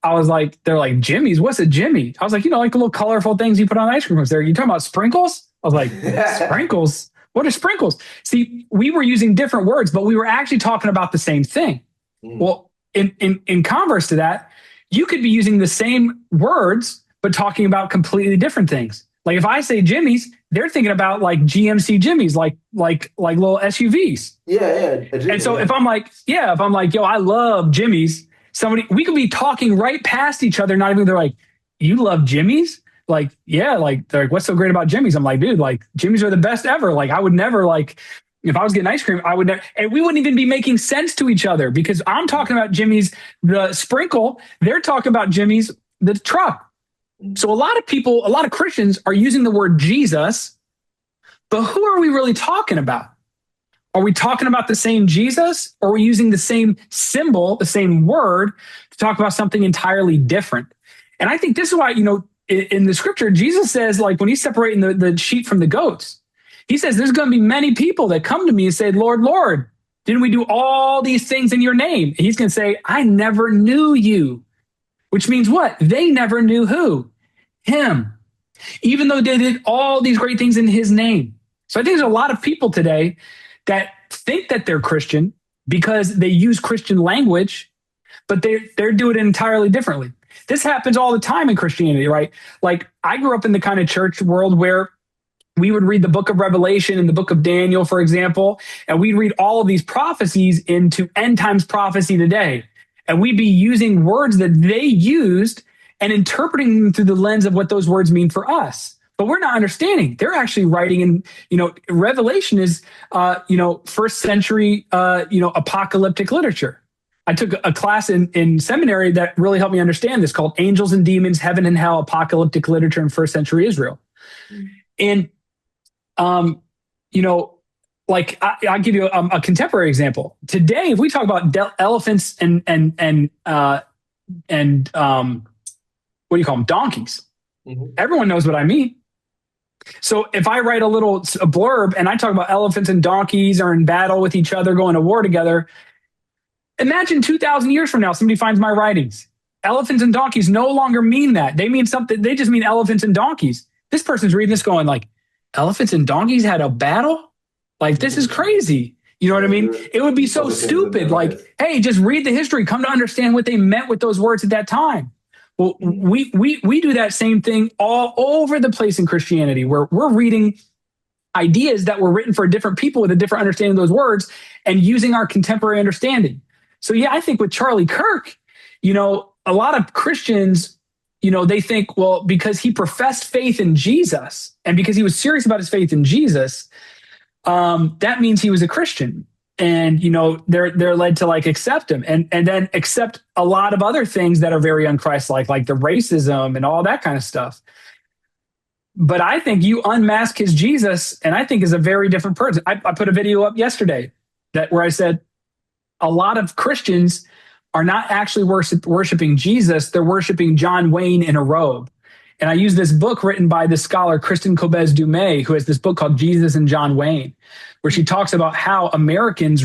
I was like, they're like, Jimmy's? What's a Jimmy? I was like, like the little colorful things you put on ice cream cones there. You talking about sprinkles? I was like, sprinkles? What are sprinkles? See, we were using different words, but we were actually talking about the same thing. Well, in converse to that, you could be using the same words, but talking about completely different things. Like if I say Jimmy's, they're thinking about like GMC Jimmy's, like little SUVs. Yeah. And so if I'm like, yo, I love Jimmy's, we could be talking right past each other, not even, they're like, you love Jimmy's? Like, yeah, like, they're like, what's so great about Jimmy's? I'm like, dude, like, Jimmy's are the best ever. Like, I would never, like, if I was getting ice cream, I would never, and we wouldn't even be making sense to each other because I'm talking about Jimmy's, the sprinkle, they're talking about Jimmy's, the truck. So a lot of Christians are using the word Jesus, but who are we really talking about? Are we talking about the same Jesus, or are we using the same symbol, the same word to talk about something entirely different? And I think this is why, in the scripture, Jesus says, like when he's separating the sheep from the goats, he says, there's going to be many people that come to me and say, Lord, Lord, didn't we do all these things in your name? And he's going to say, I never knew you, which means what? They never knew who? Him, even though they did all these great things in his name. So I think there's a lot of people today that think that they're Christian because they use Christian language, but they're doing it entirely differently. This happens all the time in Christianity, right? Like I grew up in the kind of church world where we would read the book of Revelation and the book of Daniel, for example, and we'd read all of these prophecies into end times prophecy today. And we'd be using words that they used and interpreting them through the lens of what those words mean for us. But we're not understanding. They're actually writing in, Revelation is, first century, apocalyptic literature. I took a class in seminary that really helped me understand this called Angels and Demons, Heaven and Hell, Apocalyptic Literature in First Century Israel. And, I'll give you a contemporary example. Today, if we talk about elephants and what do you call them? Donkeys. Mm-hmm. Everyone knows what I mean. So if I write a blurb and I talk about elephants and donkeys are in battle with each other, going to war together, imagine 2,000 years from now, somebody finds my writings. Elephants and donkeys no longer mean that. They mean something. They just mean elephants and donkeys. This person's reading this going like, elephants and donkeys had a battle? Like, this is crazy. You know what I mean? It would be so stupid. Like, hey, just read the history. Come to understand what they meant with those words at that time. Well, we do that same thing all over the place in Christianity, where we're reading ideas that were written for different people with a different understanding of those words and using our contemporary understanding. So, yeah, I think with Charlie Kirk, a lot of Christians, they think, well, because he professed faith in Jesus and because he was serious about his faith in Jesus, that means he was a Christian. And, they're led to like accept him and then accept a lot of other things that are very un-Christ-like the racism and all that kind of stuff. But I think you unmask his Jesus and I think is a very different person. I put a video up yesterday where I said a lot of Christians are not actually worshiping Jesus. They're worshiping John Wayne in a robe. And I use this book written by this scholar, Kristen Kobes-Dumais, who has this book called Jesus and John Wayne, where she talks about how Americans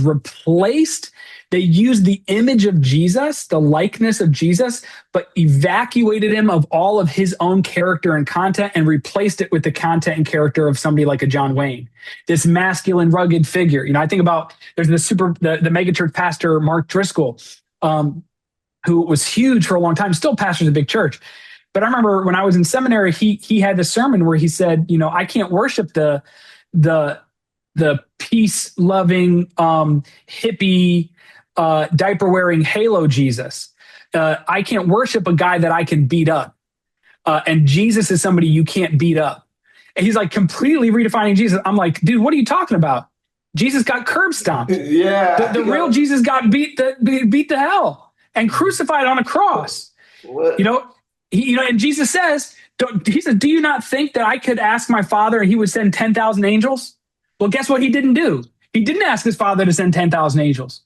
they used the image of Jesus, the likeness of Jesus, but evacuated him of all of his own character and content and replaced it with the content and character of somebody like a John Wayne, this masculine, rugged figure. I think about there's the megachurch pastor, Mark Driscoll, who was huge for a long time, still pastors a big church. But I remember when I was in seminary, he had this sermon where he said, I can't worship the peace-loving, hippie, diaper-wearing halo Jesus. I can't worship a guy that I can beat up. And Jesus is somebody you can't beat up. And he's like completely redefining Jesus. I'm like, dude, what are you talking about? Jesus got curb stomped. Yeah. The real Jesus got beat to hell and crucified on a cross. What? And Jesus says, do you not think that I could ask my Father and he would send 10,000 angels? Well, guess what he didn't do? He didn't ask his Father to send 10,000 angels.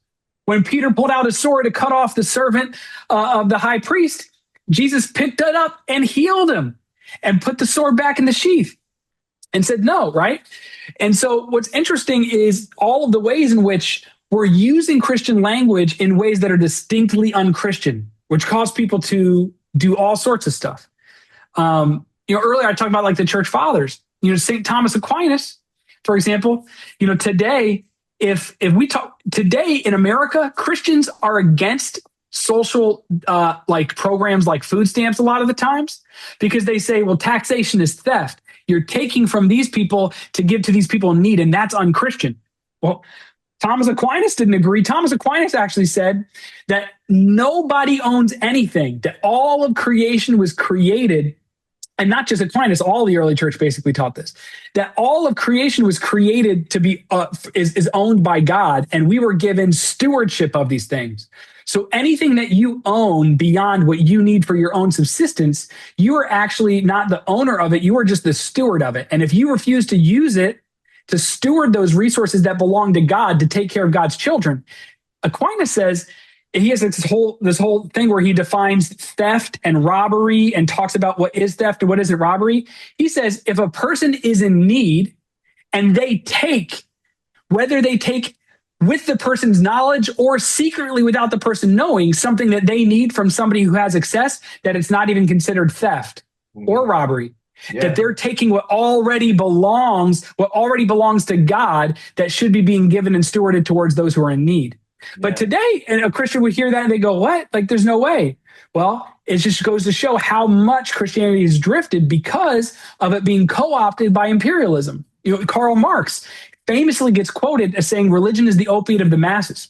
When Peter pulled out his sword to cut off the servant of the high priest, Jesus picked it up and healed him and put the sword back in the sheath. and said no, right? And so what's interesting is all of the ways in which we're using Christian language in ways that are distinctly unchristian, which cause people to do all sorts of stuff. Earlier I talked about like the church fathers, St. Thomas Aquinas, for example, today, if we talk today in America, Christians are against social like programs like food stamps a lot of the times because they say, well, taxation is theft. You're taking from these people to give to these people in need, and that's unchristian. Well, Thomas Aquinas didn't agree. Thomas Aquinas actually said that nobody owns anything, that all of creation was created, and not just Aquinas, all the early church basically taught this, that all of creation was created to be is owned by God, and we were given stewardship of these things. So anything that you own beyond what you need for your own subsistence, you are actually not the owner of it. You are just the steward of it. And if you refuse to use it to steward those resources that belong to God to take care of God's children, Aquinas says, he has this whole thing where he defines theft and robbery and talks about what is theft and what isn't robbery. He says if a person is in need and they take, whether they take with the person's knowledge or secretly without the person knowing something that they need from somebody who has excess, that it's not even considered theft or robbery. Yeah. That they're taking what already belongs to God that should be being given and stewarded towards those who are in need. But today, a Christian would hear that and they go, what? Like, there's no way. Well, it just goes to show how much Christianity has drifted because of it being co-opted by imperialism. Karl Marx famously gets quoted as saying religion is the opiate of the masses,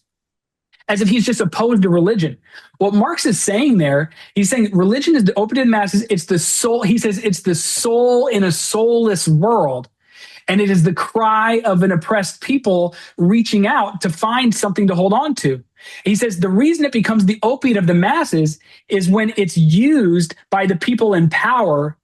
as if he's just opposed to religion. What Marx is saying there, he's saying religion is the opiate of the masses. It's the soul. He says it's the soul in a soulless world. And it is the cry of an oppressed people reaching out to find something to hold on to. He says the reason it becomes the opiate of the masses is when it's used by the people in power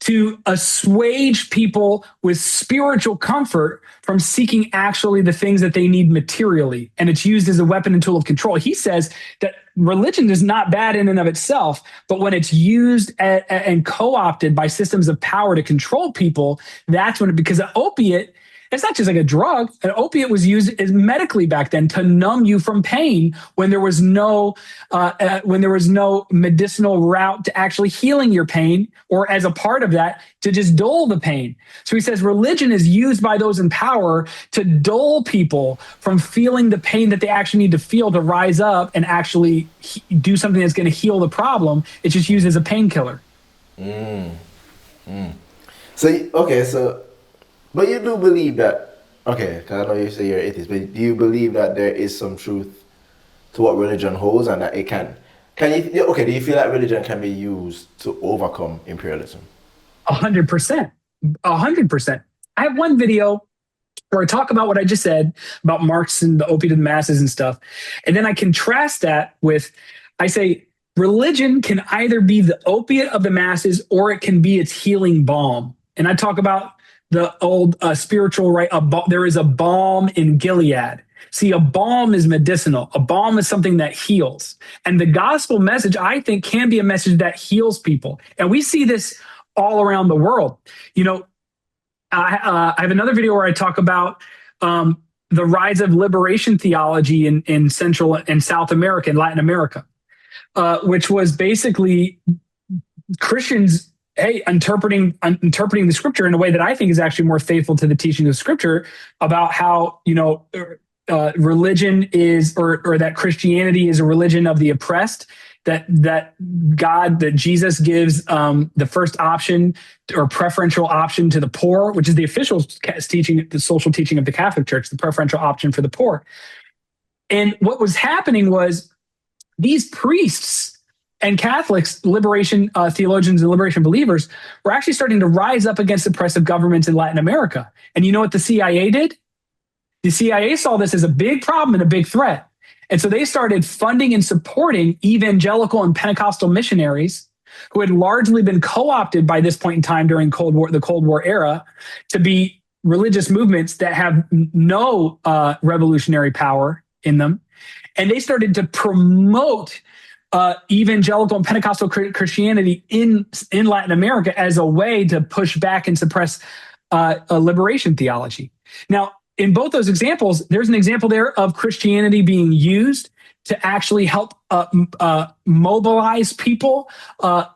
to assuage people with spiritual comfort from seeking actually the things that they need materially. And it's used as a weapon and tool of control. He says that religion is not bad in and of itself, but when it's used and co-opted by systems of power to control people, that's when because an opiate, it's not just like a drug. An opiate was used as medically back then to numb you from pain when there was no medicinal route to actually healing your pain, or as a part of that to just dull the pain. So he says religion is used by those in power to dull people from feeling the pain that they actually need to feel to rise up and actually do something that's going to heal the problem. It's just used as a painkiller. But you do believe that, okay, because I know you say you're atheist, but do you believe that there is some truth to what religion holds and that it do you feel like religion can be used to overcome imperialism? 100%. 100%. I have one video where I talk about what I just said about Marx and the opiate of the masses and stuff. And then I contrast that with, I say, religion can either be the opiate of the masses or it can be its healing balm. And I talk about the old spiritual, right? There is a balm in Gilead. See, a balm is medicinal. A balm is something that heals. And the gospel message, I think, can be a message that heals people. And we see this all around the world. I have another video where I talk about the rise of liberation theology in Central and South America and Latin America, which was basically Christians interpreting the scripture in a way that I think is actually more faithful to the teaching of scripture about how, religion is, or that Christianity is a religion of the oppressed, that Jesus gives the first option or preferential option to the poor, which is the official teaching, the social teaching of the Catholic Church, the preferential option for the poor. And what was happening was these priests and Catholics, liberation theologians and liberation believers, were actually starting to rise up against oppressive governments in Latin America. And you know what the CIA did? The CIA saw this as a big problem and a big threat. And so they started funding and supporting evangelical and Pentecostal missionaries who had largely been co-opted by this point in time during the Cold War era to be religious movements that have no revolutionary power in them. And they started to promote evangelical and Pentecostal Christianity in Latin America as a way to push back and suppress a liberation theology. Now, in both those examples, there's an example there of Christianity being used to actually help mobilize people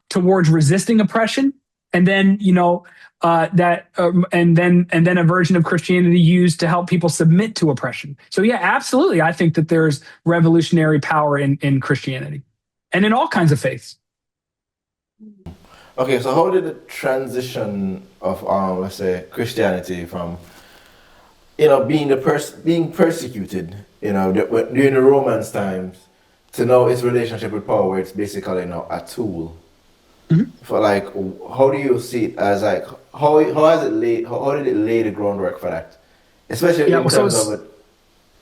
towards resisting oppression, and then and then a version of Christianity used to help people submit to oppression. So yeah, absolutely, I think that there's revolutionary power in Christianity, and in all kinds of faiths. Okay, so how did the transition of let's say Christianity from being persecuted, during the Romans times, to know its relationship with power, where it's basically a tool for how do you see it as how did it lay the groundwork for that, especially in terms of it?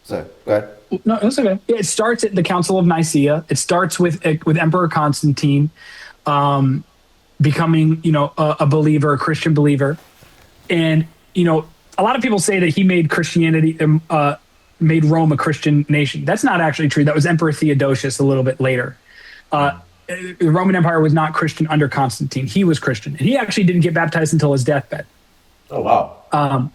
Sorry, go ahead. No, that's okay. It starts at the Council of Nicaea. It starts with Emperor Constantine becoming a believer, a Christian believer, and a lot of people say that he made Christianity, made Rome a Christian nation. That's not actually true. That was Emperor Theodosius a little bit later. The Roman Empire was not Christian under Constantine. He was Christian, and he actually didn't get baptized until his deathbed. Oh, wow.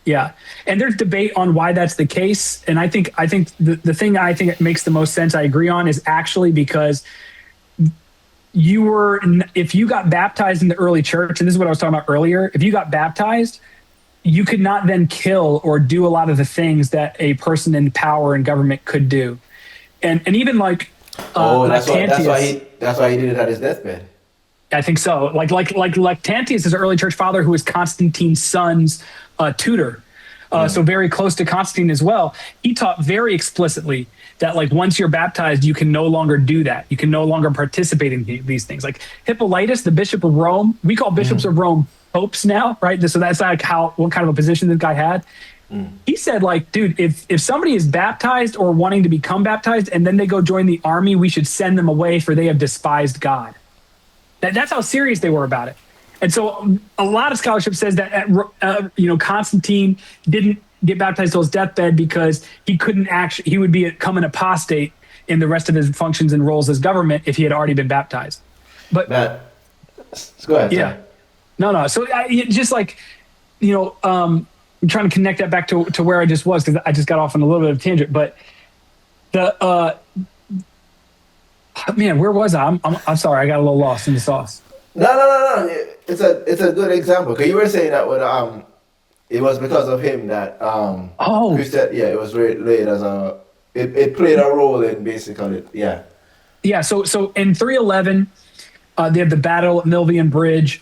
Yeah, and there's debate on why that's the case. And I think the thing I think it makes the most sense, I agree on, is actually because if you got baptized in the early church, and this is what I was talking about earlier, if you got baptized, you could not then kill or do a lot of the things that a person in power and government could do. And even that's why he did it at his deathbed. I think so. Like Lactantius is an early church father who was Constantine's son's tutor. So very close to Constantine as well. He taught very explicitly that once you're baptized, you can no longer do that. You can no longer participate in these things. Like Hippolytus, the bishop of Rome, we call bishops of Rome popes now, right? So that's what kind of a position this guy had. He said, dude, if somebody is baptized or wanting to become baptized and then they go join the army, we should send them away, for they have despised God. That's how serious they were about it. And so a lot of scholarship says that Constantine didn't get baptized till his deathbed because he would become an apostate in the rest of his functions and roles as government if he had already been baptized. But go ahead. Yeah. No. So I'm trying to connect that back to where I just was, because I just got off on a little bit of a tangent. But where was I? I'm sorry, I got a little lost in the sauce. No. It's a good example, because you were saying that it was because of him that it was rated as it played a role in basically So in 311, they have the Battle at Milvian Bridge,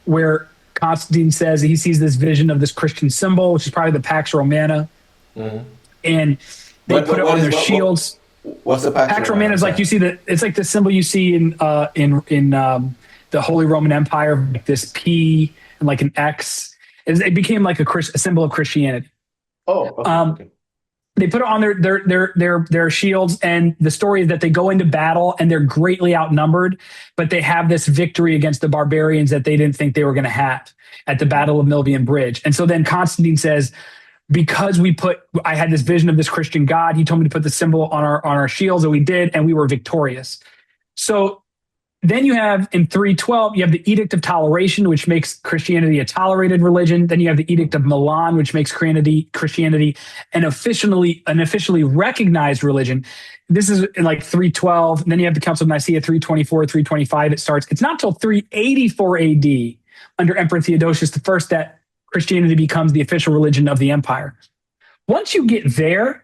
where Constantine says he sees this vision of this Christian symbol, which is probably the Pax Romana, and they put it on their shields. What's the Pax Romana? Is you see it's like the symbol you see in the Holy Roman Empire, like this P and an X. It became a symbol of Christianity. Oh, okay. They put it on their shields, and the story is that they go into battle and they're greatly outnumbered, but they have this victory against the barbarians that they didn't think they were going to have at the Battle of Milvian Bridge. And so then Constantine says, because I had this vision of this Christian God, he told me to put the symbol on our shields, and we did, and we were victorious. So then you have in 312, you have the Edict of Toleration, which makes Christianity a tolerated religion. Then you have the Edict of Milan, which makes Christianity an officially recognized religion. This is in 312. And then you have the Council of Nicaea, 324, 325. It starts. It's not until 384 AD under Emperor Theodosius I that Christianity becomes the official religion of the empire. Once you get there,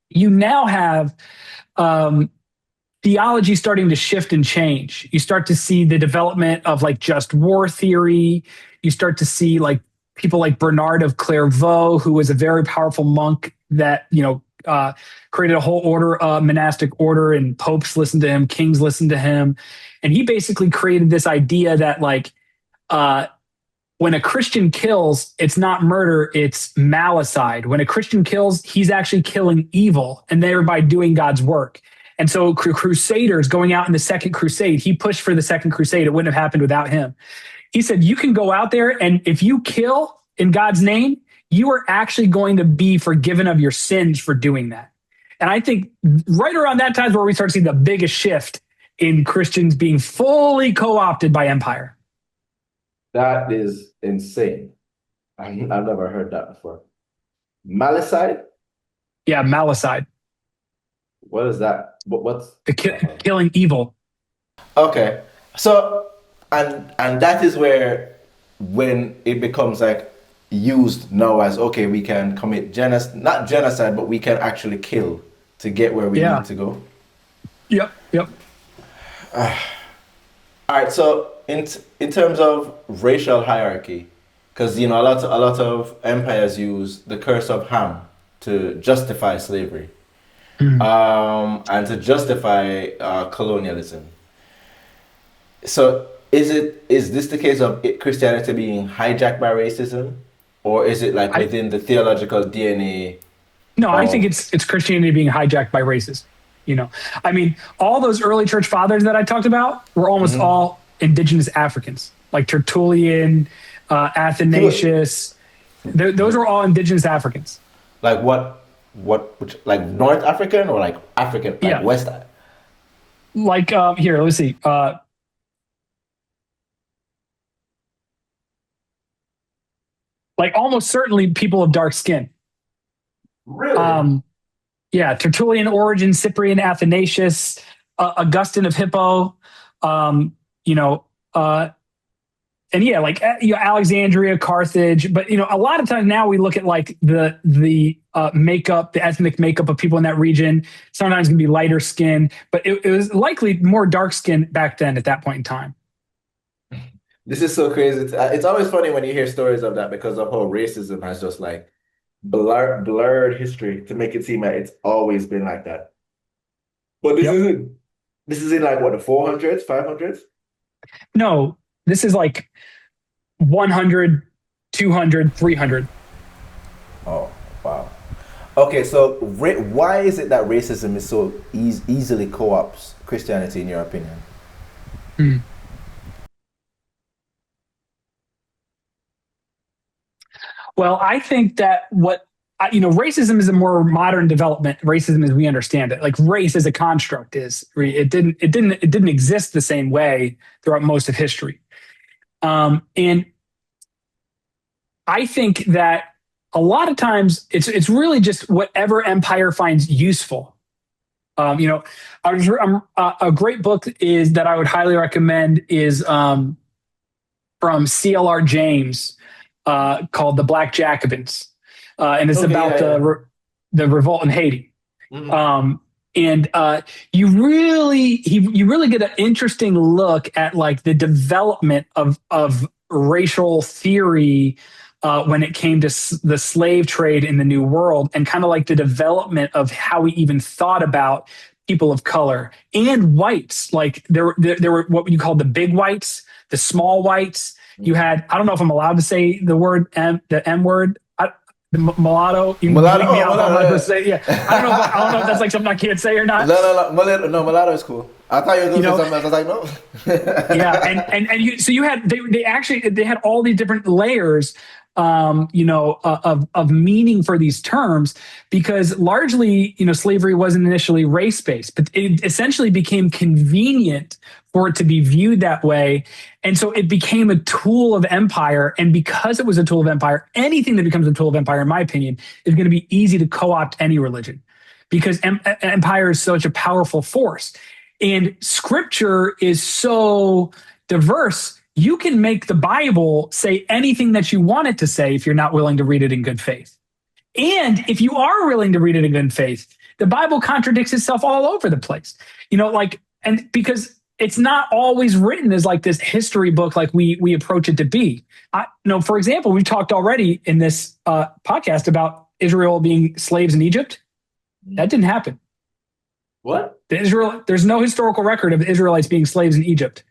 you now have theology starting to shift and change. You start to see the development of just war theory. You start to see people like Bernard of Clairvaux, who was a very powerful monk that created a whole order, monastic order, and popes listened to him, kings listened to him, and he basically created this idea that when a Christian kills, it's not murder, it's malicide. When a Christian kills, he's actually killing evil, and thereby doing God's work. And so crusaders going out in the Second Crusade, he pushed for the Second Crusade. It wouldn't have happened without him. He said, you can go out there, and if you kill in God's name, you are actually going to be forgiven of your sins for doing that. And I think right around that time is where we start to see the biggest shift in Christians being fully co-opted by empire. That is insane. I've never heard that before. Malicide? Yeah, malicide. What is that? What's Killing evil. okay? So, and that is where when it becomes like used now as okay, we can commit not genocide, but we can actually kill to get where we need to go. Yep. Yep. All right. So in terms of racial hierarchy, because you know a lot of empires use the curse of Ham to justify slavery, and to justify colonialism. So is this the case of Christianity being hijacked by racism, or is it like within the theological DNA? No, I think it's Christianity being hijacked by racism. You know, I mean, all those early church fathers that I talked about were almost all indigenous Africans, like Tertullian, Athanasius. Those were all indigenous Africans. Like which, like North African or like African, like West? Like here, let's see. Like almost certainly people of dark skin. Really? Yeah, Tertullian, Origen, Cyprian, Athanasius, Augustine of Hippo, you know, and yeah, like Alexandria, Carthage. But you know, a lot of times now we look at like the makeup, the ethnic makeup of people in that region. Sometimes can be lighter skin, but it was likely more dark skin back then at that point in time. This is so crazy. It's always funny when you hear stories of that because of how racism has just like blurred history to make it seem like it's always been like that. But this is in like what, the 400s, 500s? No, this is like 100, 200, 300. Oh, wow. Okay, so why is it that racism is so easily co-opts Christianity in your opinion? Well, I think that racism is a more modern development. Racism, as we understand it, like race as a construct, it didn't exist the same way throughout most of history, and I think that a lot of times it's really just whatever empire finds useful. A great book is that I would highly recommend is from C.L.R. James. Called The Black Jacobins, and it's about the revolt in Haiti. And you really get an interesting look at like the development of racial theory when it came to the slave trade in the New World, and kind of like the development of how we even thought about people of color and whites. Like there were what you call the big whites, the small whites. You had, I don't know if I'm allowed to say the word the M word, the mulatto. Mulatto. I don't know if that's like something I can't say or not. No, mulatto is cool. I thought you were going to say something else. I was like, no. Yeah, and you had they had all these different layers, of meaning for these terms, because largely, slavery wasn't initially race-based, but it essentially became convenient for it to be viewed that way. And so it became a tool of empire. And because it was a tool of empire, anything that becomes a tool of empire, in my opinion, is going to be easy to co-opt any religion, because empire is such a powerful force. And scripture is so diverse. You can make the Bible say anything that you want it to say if you're not willing to read it in good faith. And if you are willing to read it in good faith, the Bible contradicts itself all over the place. And because it's not always written as like this history book like we approach it to be. For example, we've talked already in this podcast about Israel being slaves in Egypt. That didn't happen. What? There's no historical record of the Israelites being slaves in Egypt.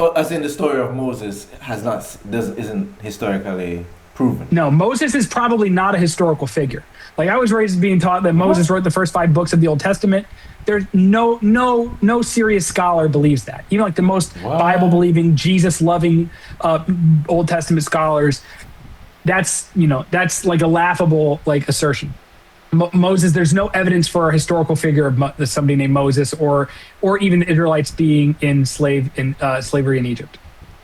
Oh, as in the story of Moses isn't historically proven. No, Moses is probably not a historical figure. Like I was raised being taught that Moses wrote the first 5 books of the Old Testament. There's no serious scholar believes that. Even like the most Bible believing, Jesus loving Old Testament scholars, that's like a laughable like assertion. Moses, there's no evidence for a historical figure of somebody named Moses or even Israelites being in slavery in Egypt.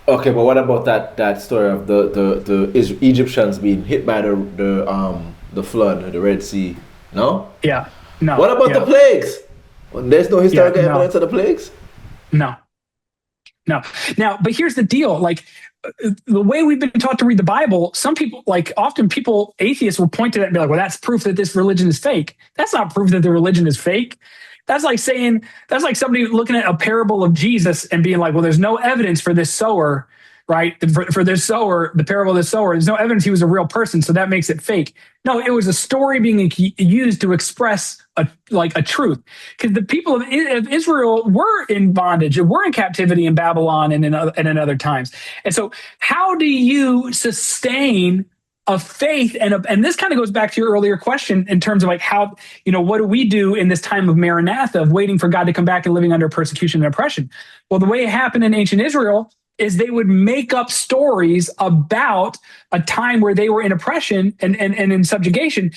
Okay, but what about that story of the Egyptians being hit by the flood, the Red Sea? No. Yeah. No. What about the Yeah. plagues? There's no Yeah. historical No. evidence of the plagues. No. No. Now, but here's the deal. Like the way we've been taught to read the Bible, some people, like often people, atheists will point to that and be like, well, that's proof that this religion is fake. That's not proof that the religion is fake. That's like saying, that's like somebody looking at a parable of Jesus and being like, well, there's no evidence for this sower, right? For this sower, the parable of the sower, there's no evidence he was a real person. So that makes it fake. No, it was a story being used to express a truth, because the people of Israel were in bondage and were in captivity in Babylon and in other times. And so how do you sustain a faith? And this kind of goes back to your earlier question in terms of like how, what do we do in this time of Maranatha, of waiting for God to come back and living under persecution and oppression? Well, the way it happened in ancient Israel is they would make up stories about a time where they were in oppression and in subjugation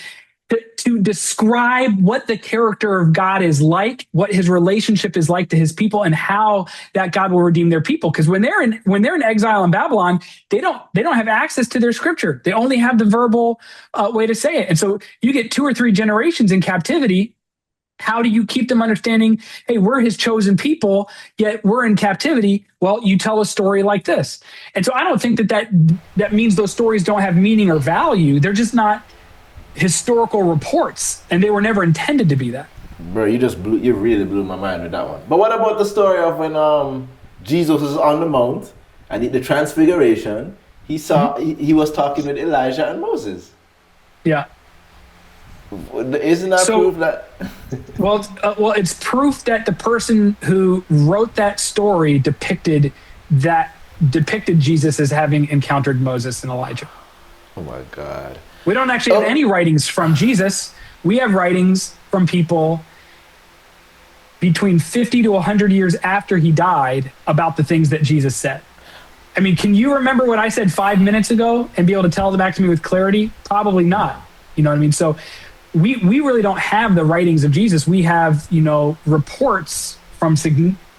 to describe what the character of God is like, what his relationship is like to his people, and how that God will redeem their people. Because when they're in exile in Babylon, they don't have access to their scripture. They only have the verbal way to say it. And so you get 2 or 3 generations in captivity. How do you keep them understanding, hey, we're his chosen people, yet we're in captivity? Well, you tell a story like this. And so I don't think that means those stories don't have meaning or value. They're just not historical reports, and they were never intended to be that. Bro, you really blew my mind with that one. But what about the story of when Jesus was on the mount and the transfiguration, he he was talking with Elijah and Moses? Yeah. Isn't that proof that? well, it's proof that the person who wrote that story depicted Jesus as having encountered Moses and Elijah. Oh my God. We don't actually have any writings from Jesus. We have writings from people between 50 to 100 years after he died about the things that Jesus said. I mean, can you remember what I said 5 minutes ago and be able to tell it back to me with clarity? Probably not. You know what I mean? So we really don't have the writings of Jesus. We have, reports from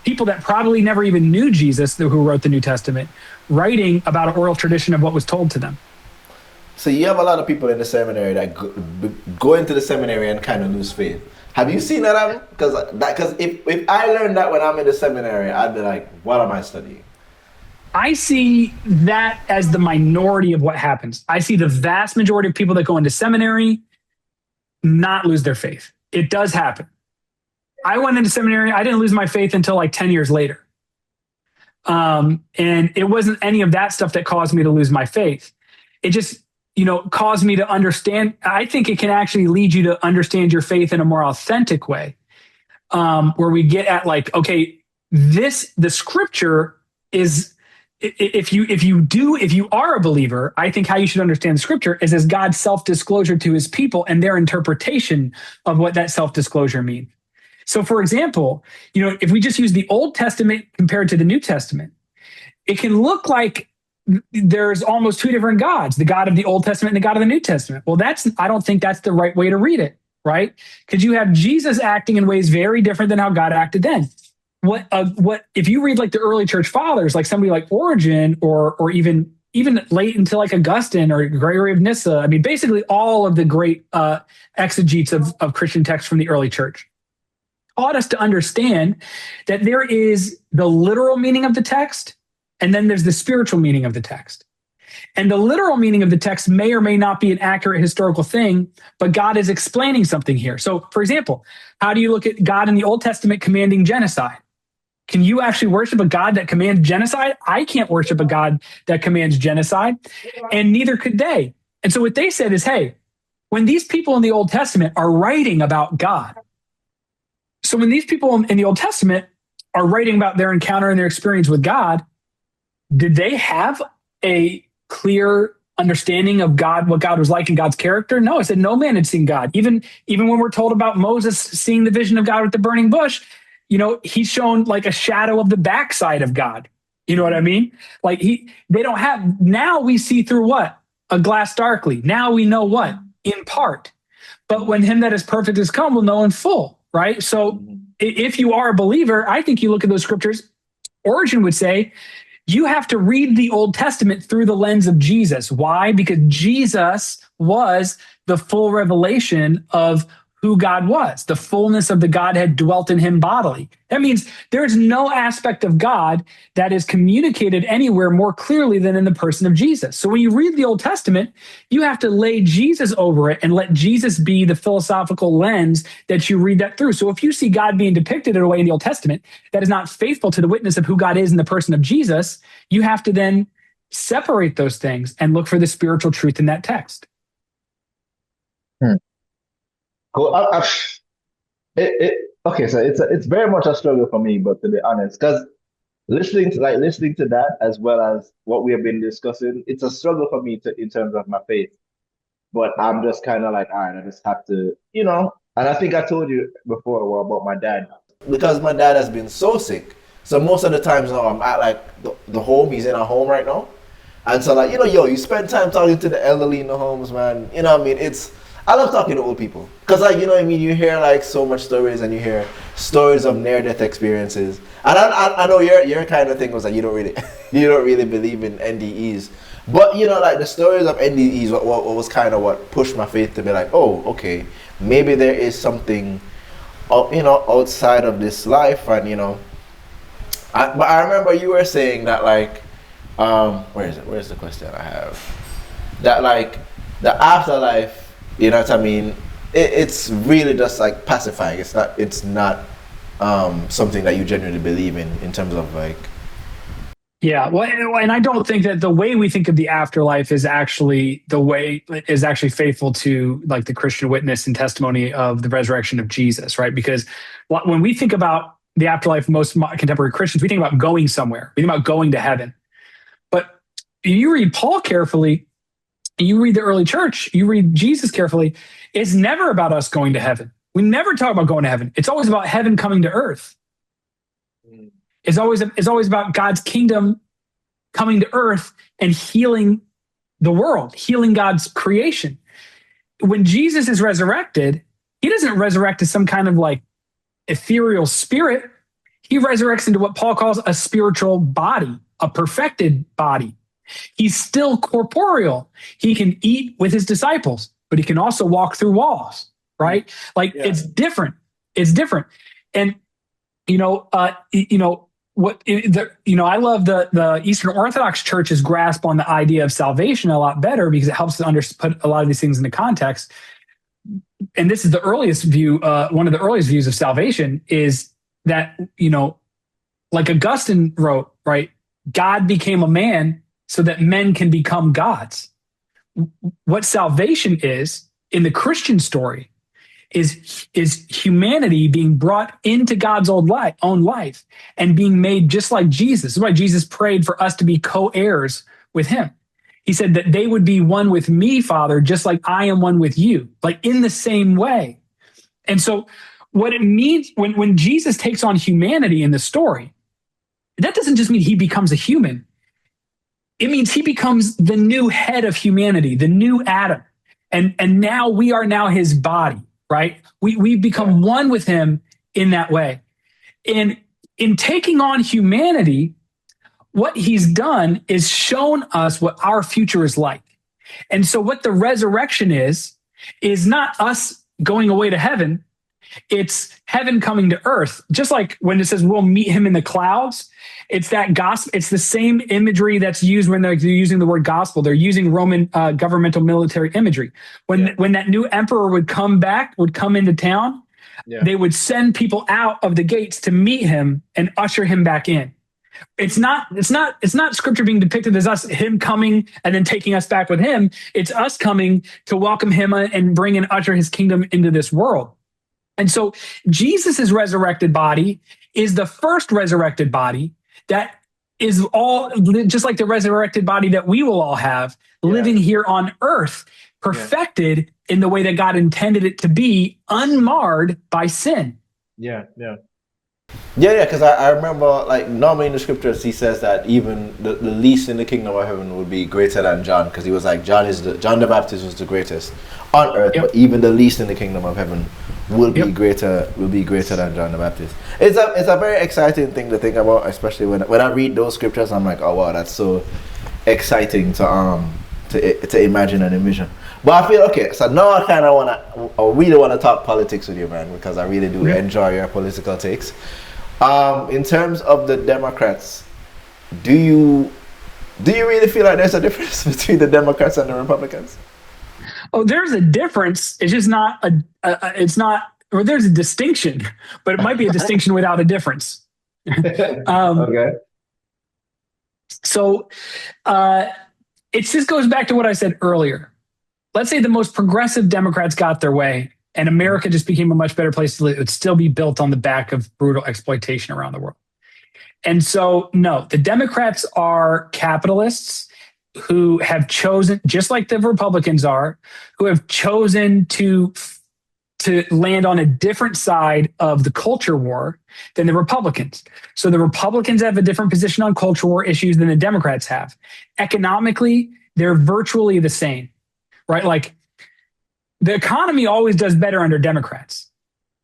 people that probably never even knew Jesus, who wrote the New Testament, writing about an oral tradition of what was told to them. So you have a lot of people in the seminary that go into the seminary and kind of lose faith. Have you seen that happen? Because if I learned that when I'm in the seminary, I'd be like, what am I studying? I see that as the minority of what happens. I see the vast majority of people that go into seminary not lose their faith. It does happen. I went into seminary. I didn't lose my faith until like 10 years later. And it wasn't any of that stuff that caused me to lose my faith. It just, caused me to understand. I think it can actually lead you to understand your faith in a more authentic way, where we get at like, okay, the scripture is, if you are a believer, I think how you should understand the scripture is as God's self-disclosure to his people and their interpretation of what that self-disclosure means. So for example, if we just use the Old Testament compared to the New Testament, it can look like there's almost 2 different gods, the God of the Old Testament and the God of the New Testament. Well, I don't think that's the right way to read it, right? Because you have Jesus acting in ways very different than how God acted then. What if you read like the early church fathers, like somebody like Origen or even late into like Augustine or Gregory of Nyssa, I mean, basically all of the great exegetes of Christian texts from the early church taught us to understand that there is the literal meaning of the text, and then there's the spiritual meaning of the text. And the literal meaning of the text may or may not be an accurate historical thing, but God is explaining something here. So, for example, how do you look at God in the Old Testament commanding genocide? Can you actually worship a God that commands genocide? I can't worship a God that commands genocide, and neither could they. And so what they said is, hey, when these people in the Old Testament are writing about God, so when these people in the Old Testament are writing about their encounter and their experience with God, did they have a clear understanding of God, what God was like and God's character? No, it said no man had seen God. Even when we're told about Moses seeing the vision of God with the burning bush, he's shown like a shadow of the backside of God. You know what I mean? Like they don't have, now we see through what? A glass darkly. Now we know what? In part. But when him that is perfect is come, we'll know in full, right? So if you are a believer, I think you look at those scriptures, Origen would say, You have to read the Old Testament through the lens of Jesus. Why? Because Jesus was the full revelation of who God was. The fullness of the Godhead dwelt in him bodily. That means there's no aspect of God that is communicated anywhere more clearly than in the person of Jesus. So when you read the Old Testament, you have to lay Jesus over it and let Jesus be the philosophical lens that you read that through. So if you see God being depicted in a way in the Old Testament that is not faithful to the witness of who God is in the person of Jesus, you have to then separate those things and look for the spiritual truth in that text. Cool. Okay, so it's very much a struggle for me, but to be honest, because listening to that as well as what we have been discussing, it's a struggle for me in terms of my faith. But I'm just kind of like, all right, I just have to, And I think I told you before about my dad. Because my dad has been so sick, so most of the times now I'm at like the home. He's in a home right now, and so like you spend time talking to the elderly in the homes, man. You know what I mean? I love talking to old people because, like, you know what I mean, you hear like so much stories, and you hear stories of near-death experiences. And I know your kind of thing was that you don't really believe in NDEs, but like the stories of NDEs, what was kind of what pushed my faith to be like, oh, okay, maybe there is something, outside of this life, and but I remember you were saying that like, where is it? Where's the question I have? That like the afterlife. You know what I mean? It's really just like pacifying. It's not something that you genuinely believe in terms of like. Yeah, well, and I don't think that the way we think of the afterlife is actually faithful to like the Christian witness and testimony of the resurrection of Jesus, right? Because when we think about the afterlife, most contemporary Christians, we think about going somewhere. We think about going to heaven. But you read Paul carefully, you read the early church, you read Jesus carefully, it's never about us going to heaven. We never talk about going to heaven. It's always about heaven coming to earth. It's always about God's kingdom coming to earth and healing the world, healing God's creation. When Jesus is resurrected, he doesn't resurrect as some kind of like ethereal spirit. He resurrects into what Paul calls a spiritual body, a perfected body. He's still corporeal. He can eat with his disciples, but he can also walk through walls, right? Like It's different. It's different. And, I love the Eastern Orthodox Church's grasp on the idea of salvation a lot better because it helps to put a lot of these things into context. And this is the earliest view, one of the earliest views of salvation is that, like Augustine wrote, right? God became a man so that men can become gods. What salvation is in the Christian story is humanity being brought into God's own life and being made just like Jesus. That's why Jesus prayed for us to be co-heirs with him. He said that they would be one with me, Father, just like I am one with you, like in the same way. And so what it means when Jesus takes on humanity in the story, that doesn't just mean he becomes a human. It means he becomes the new head of humanity, the new Adam. And now we are now his body, right? We become one with him in that way. And in taking on humanity, what he's done is shown us what our future is like. And so what the resurrection is not us going away to heaven. It's heaven coming to earth. Just like when it says we'll meet him in the clouds, it's that gospel. It's the same imagery that's used when they're using the word gospel. They're using Roman governmental military imagery. When that new emperor would come into town, they would send people out of the gates to meet him and usher him back in. It's not scripture being depicted as him coming and then taking us back with him. It's us coming to welcome him and bring and usher his kingdom into this world. And so Jesus's resurrected body is the first resurrected body that is all just like the resurrected body that we will all have living here on earth, perfected in the way that God intended it to be, unmarred by sin. Yeah. Yeah, because I remember, like, normally in the scriptures he says that even the least in the kingdom of heaven would be greater than John, because he was like, John the Baptist was the greatest on earth, but even the least in the kingdom of heaven will be greater than John the Baptist. It's a very exciting thing to think about, especially when I read those scriptures. I'm like, oh wow, that's so exciting to imagine and envision. But I feel okay. So now I really wanna talk politics with you, man, because I really do enjoy your political takes. In terms of the Democrats, do you really feel like there's a difference between the Democrats and the Republicans? Oh, there's a difference. It's just not it's not, or there's a distinction, but it might be a distinction without a difference. Okay. So it just goes back to what I said earlier. Let's say the most progressive Democrats got their way and America just became a much better place to live. It would still be built on the back of brutal exploitation around the world. And so, no, the Democrats are capitalists who have chosen, just like the Republicans are, who have chosen to land on a different side of the culture war than the Republicans. So the Republicans have a different position on culture war issues than the Democrats have. Economically, they're virtually the same, right? Like, the economy always does better under Democrats.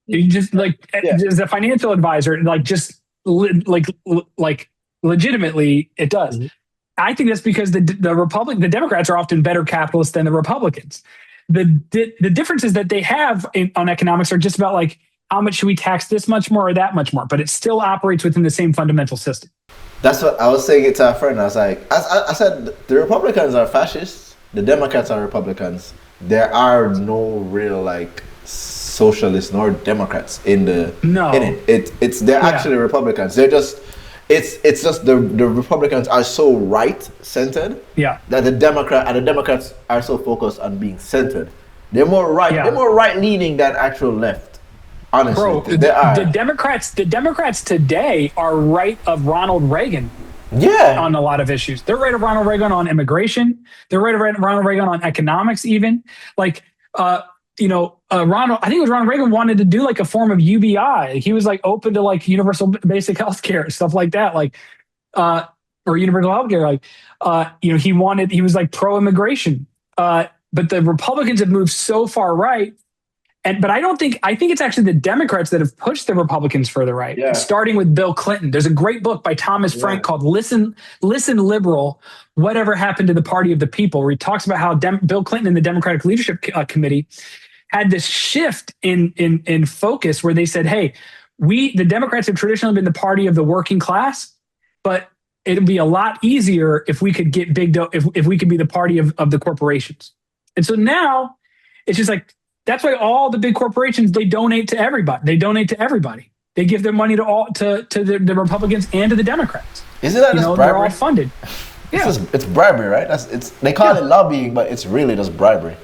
You just as a financial advisor, legitimately, it does. Mm-hmm. I think that's because the Democrats are often better capitalists than the Republicans. The differences that they have on economics are just about like, how much should we tax this much more or that much more, but it still operates within the same fundamental system. That's what I was saying it to a friend. I was like, I said, the Republicans are fascists, the Democrats are Republicans. There are no real like socialists nor Democrats in it. They're actually Republicans. They're just it's just the Republicans are so right centered that the Democrats are so focused on being centered. They're more right. They're more right leaning than actual left. Honestly, bro, the Democrats today are right of Ronald Reagan. Yeah, on a lot of issues. They're right of Ronald Reagan on immigration. They're right of Ronald Reagan on economics, even. Like, I think it was Ronald Reagan wanted to do like a form of UBI. He was like open to like universal basic health care, stuff like that, like, or universal health care. Like, he was like pro-immigration. But the Republicans have moved so far right. But I think it's actually the Democrats that have pushed the Republicans further right, starting with Bill Clinton. There's a great book by Thomas Frank called Listen Liberal, Whatever Happened to the Party of the People, where he talks about how Bill Clinton and the Democratic Leadership Committee had this shift in focus where they said, hey, the Democrats have traditionally been the party of the working class, but it'd be a lot easier if we could get if we could be the party of the corporations. And so now it's just like, that's why all the big corporations, they donate to everybody. They give their money to the Republicans and to the Democrats. Isn't that just bribery? They're all funded. Yeah, it's bribery, right? They call it lobbying, but it's really just bribery.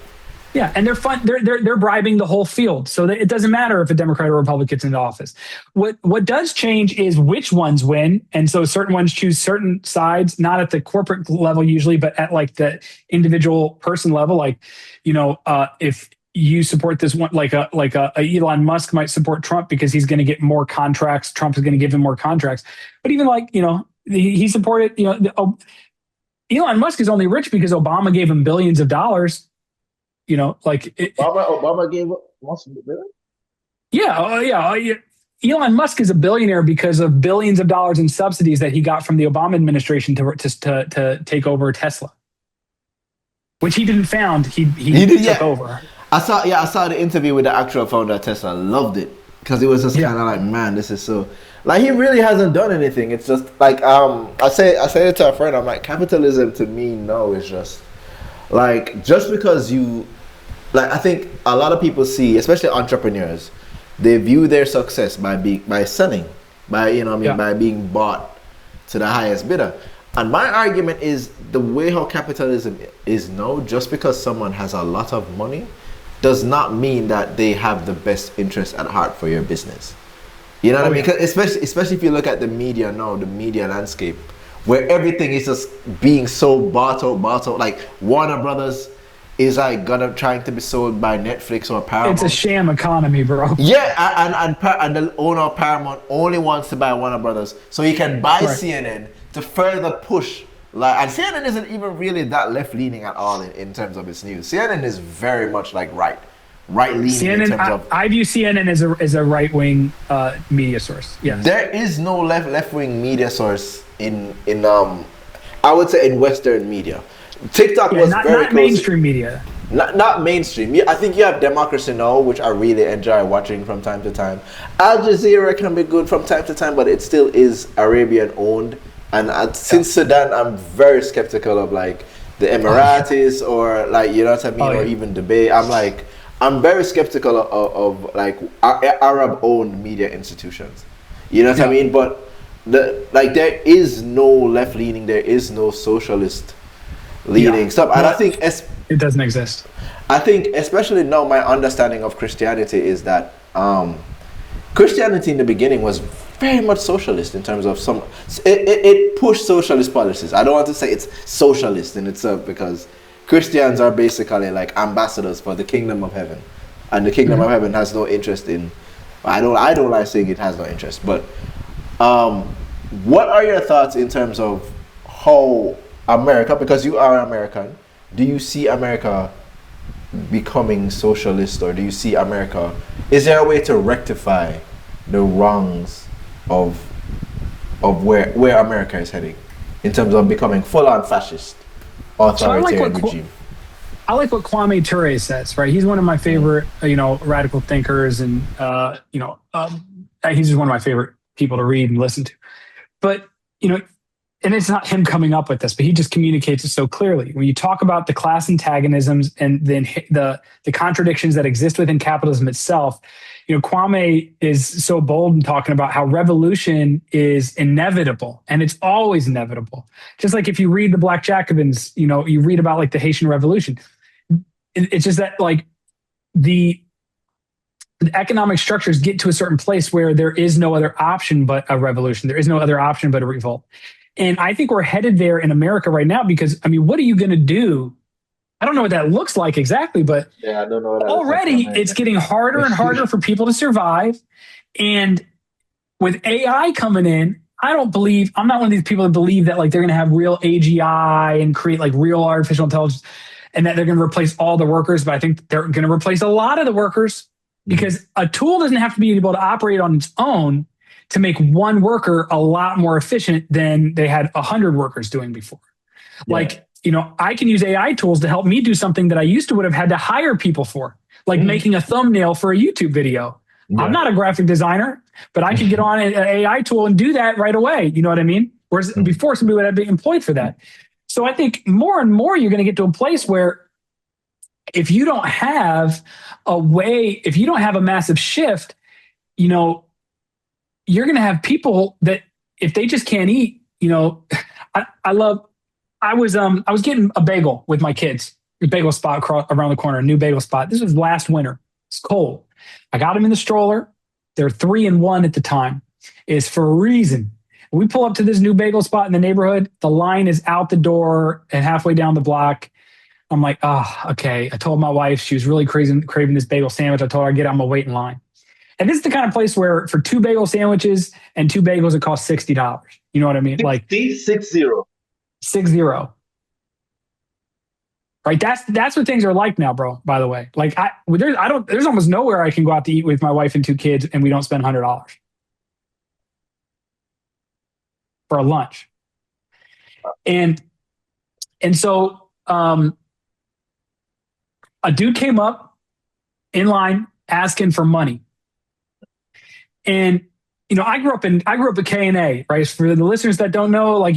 Yeah, and they're bribing the whole field, so that it doesn't matter if a Democrat or Republican gets into office. What does change is which ones win, and so certain ones choose certain sides, not at the corporate level usually, but at like the individual person level. Like, if you support this one, like a Elon Musk might support Trump because he's going to get more contracts. Trump is going to give him more contracts. But even like, he supported, Elon Musk is only rich because Obama gave him billions of dollars. Obama gave Musk billion? Elon Musk is a billionaire because of billions of dollars in subsidies that he got from the Obama administration to take over Tesla, which he didn't found. He took over. I saw the interview with the actual founder of Tesla. I loved it because it was just kind of like, man, this is so, like, he really hasn't done anything. It's just like, I say it to a friend. I'm like, capitalism to me, no, it's just like, just because I think a lot of people see, especially entrepreneurs, they view their success by selling, by being bought to the highest bidder. And my argument is the way how capitalism is now, just because someone has a lot of money does not mean that they have the best interest at heart for your business. You know what I mean? Because especially if you look at the media now, the media landscape, where everything is just being so bought out. Like Warner Brothers is like gonna trying to be sold by Netflix or Paramount. It's a sham economy, bro. Yeah, and the owner of Paramount only wants to buy Warner Brothers, so he can buy CNN to further push. Like, and CNN isn't even really that left leaning at all in terms of its news. CNN is very much like right leaning. CNN, in terms of, I view CNN as a right wing media source. Yes. There is no left wing media source in I would say in Western media. TikTok was not very close. mainstream media. Not mainstream. I think you have Democracy Now!, which I really enjoy watching from time to time. Al Jazeera can be good from time to time, but it still is Arabian owned. And since Sudan, I'm very skeptical of like the Emiratis or like, you know what I mean, or even Dubai. I'm very skeptical of like Arab owned media institutions. You know what I mean? But there is no left leaning, there is no socialist leaning stuff. And I think it doesn't exist. I think especially now my understanding of Christianity is that Christianity in the beginning was very much socialist in terms of it pushed socialist policies. I don't want to say it's socialist in itself because Christians are basically like ambassadors for the kingdom of heaven, and the kingdom of heaven has no interest in. I don't like saying it has no interest, but what are your thoughts in terms of how America, because you are American, do you see America becoming socialist, or do you see America? Is there a way to rectify the wrongs of where America is heading in terms of becoming full-on fascist authoritarian regime? I like what Kwame Ture says, right? He's one of my favorite, radical thinkers, and he's just one of my favorite people to read and listen to. But and it's not him coming up with this, but he just communicates it so clearly. When you talk about the class antagonisms and then the contradictions that exist within capitalism itself, Kwame is so bold in talking about how revolution is inevitable, and it's always inevitable. Just like if you read the Black Jacobins, you read about like the Haitian Revolution. It's just that like the economic structures get to a certain place where there is no other option but a revolution. There is no other option but a revolt. And I think we're headed there in America right now because, what are you going to do? I don't know what that looks like exactly, but I don't know what already it's getting harder and harder for people to survive. And with AI coming in, I'm not one of these people that believe that like they're going to have real AGI and create like real artificial intelligence and that they're going to replace all the workers. But I think they're going to replace a lot of the workers because a tool doesn't have to be able to operate on its own to make one worker a lot more efficient than they had 100 workers doing before. Yeah. Like, I can use AI tools to help me do something that I used to would have had to hire people for, like making a thumbnail for a YouTube video. Yeah. I'm not a graphic designer, but I could get on an AI tool and do that right away. You know what I mean? Whereas before somebody would have been employed for that. So I think more and more you're going to get to a place where if you don't have a massive shift, you're going to have people that if they just can't eat, I was getting a bagel with my kids, a bagel spot around the corner, a new bagel spot. This was last winter. It's cold. I got them in the stroller. They're 3 and 1 at the time. It's for a reason. We pull up to this new bagel spot in the neighborhood. The line is out the door and halfway down the block. I'm like, okay. I told my wife, she was really craving this bagel sandwich. I told her I'd get it, I'm going to wait in line. And this is the kind of place where for 2 bagel sandwiches and 2 bagels, it costs $60. You know what I mean? 60. Right. That's what things are like now, bro. By the way, like there's almost nowhere I can go out to eat with my wife and 2 kids and we don't spend $100 for a lunch. And so a dude came up in line asking for money. And I grew up at K&A, right? For the listeners that don't know, like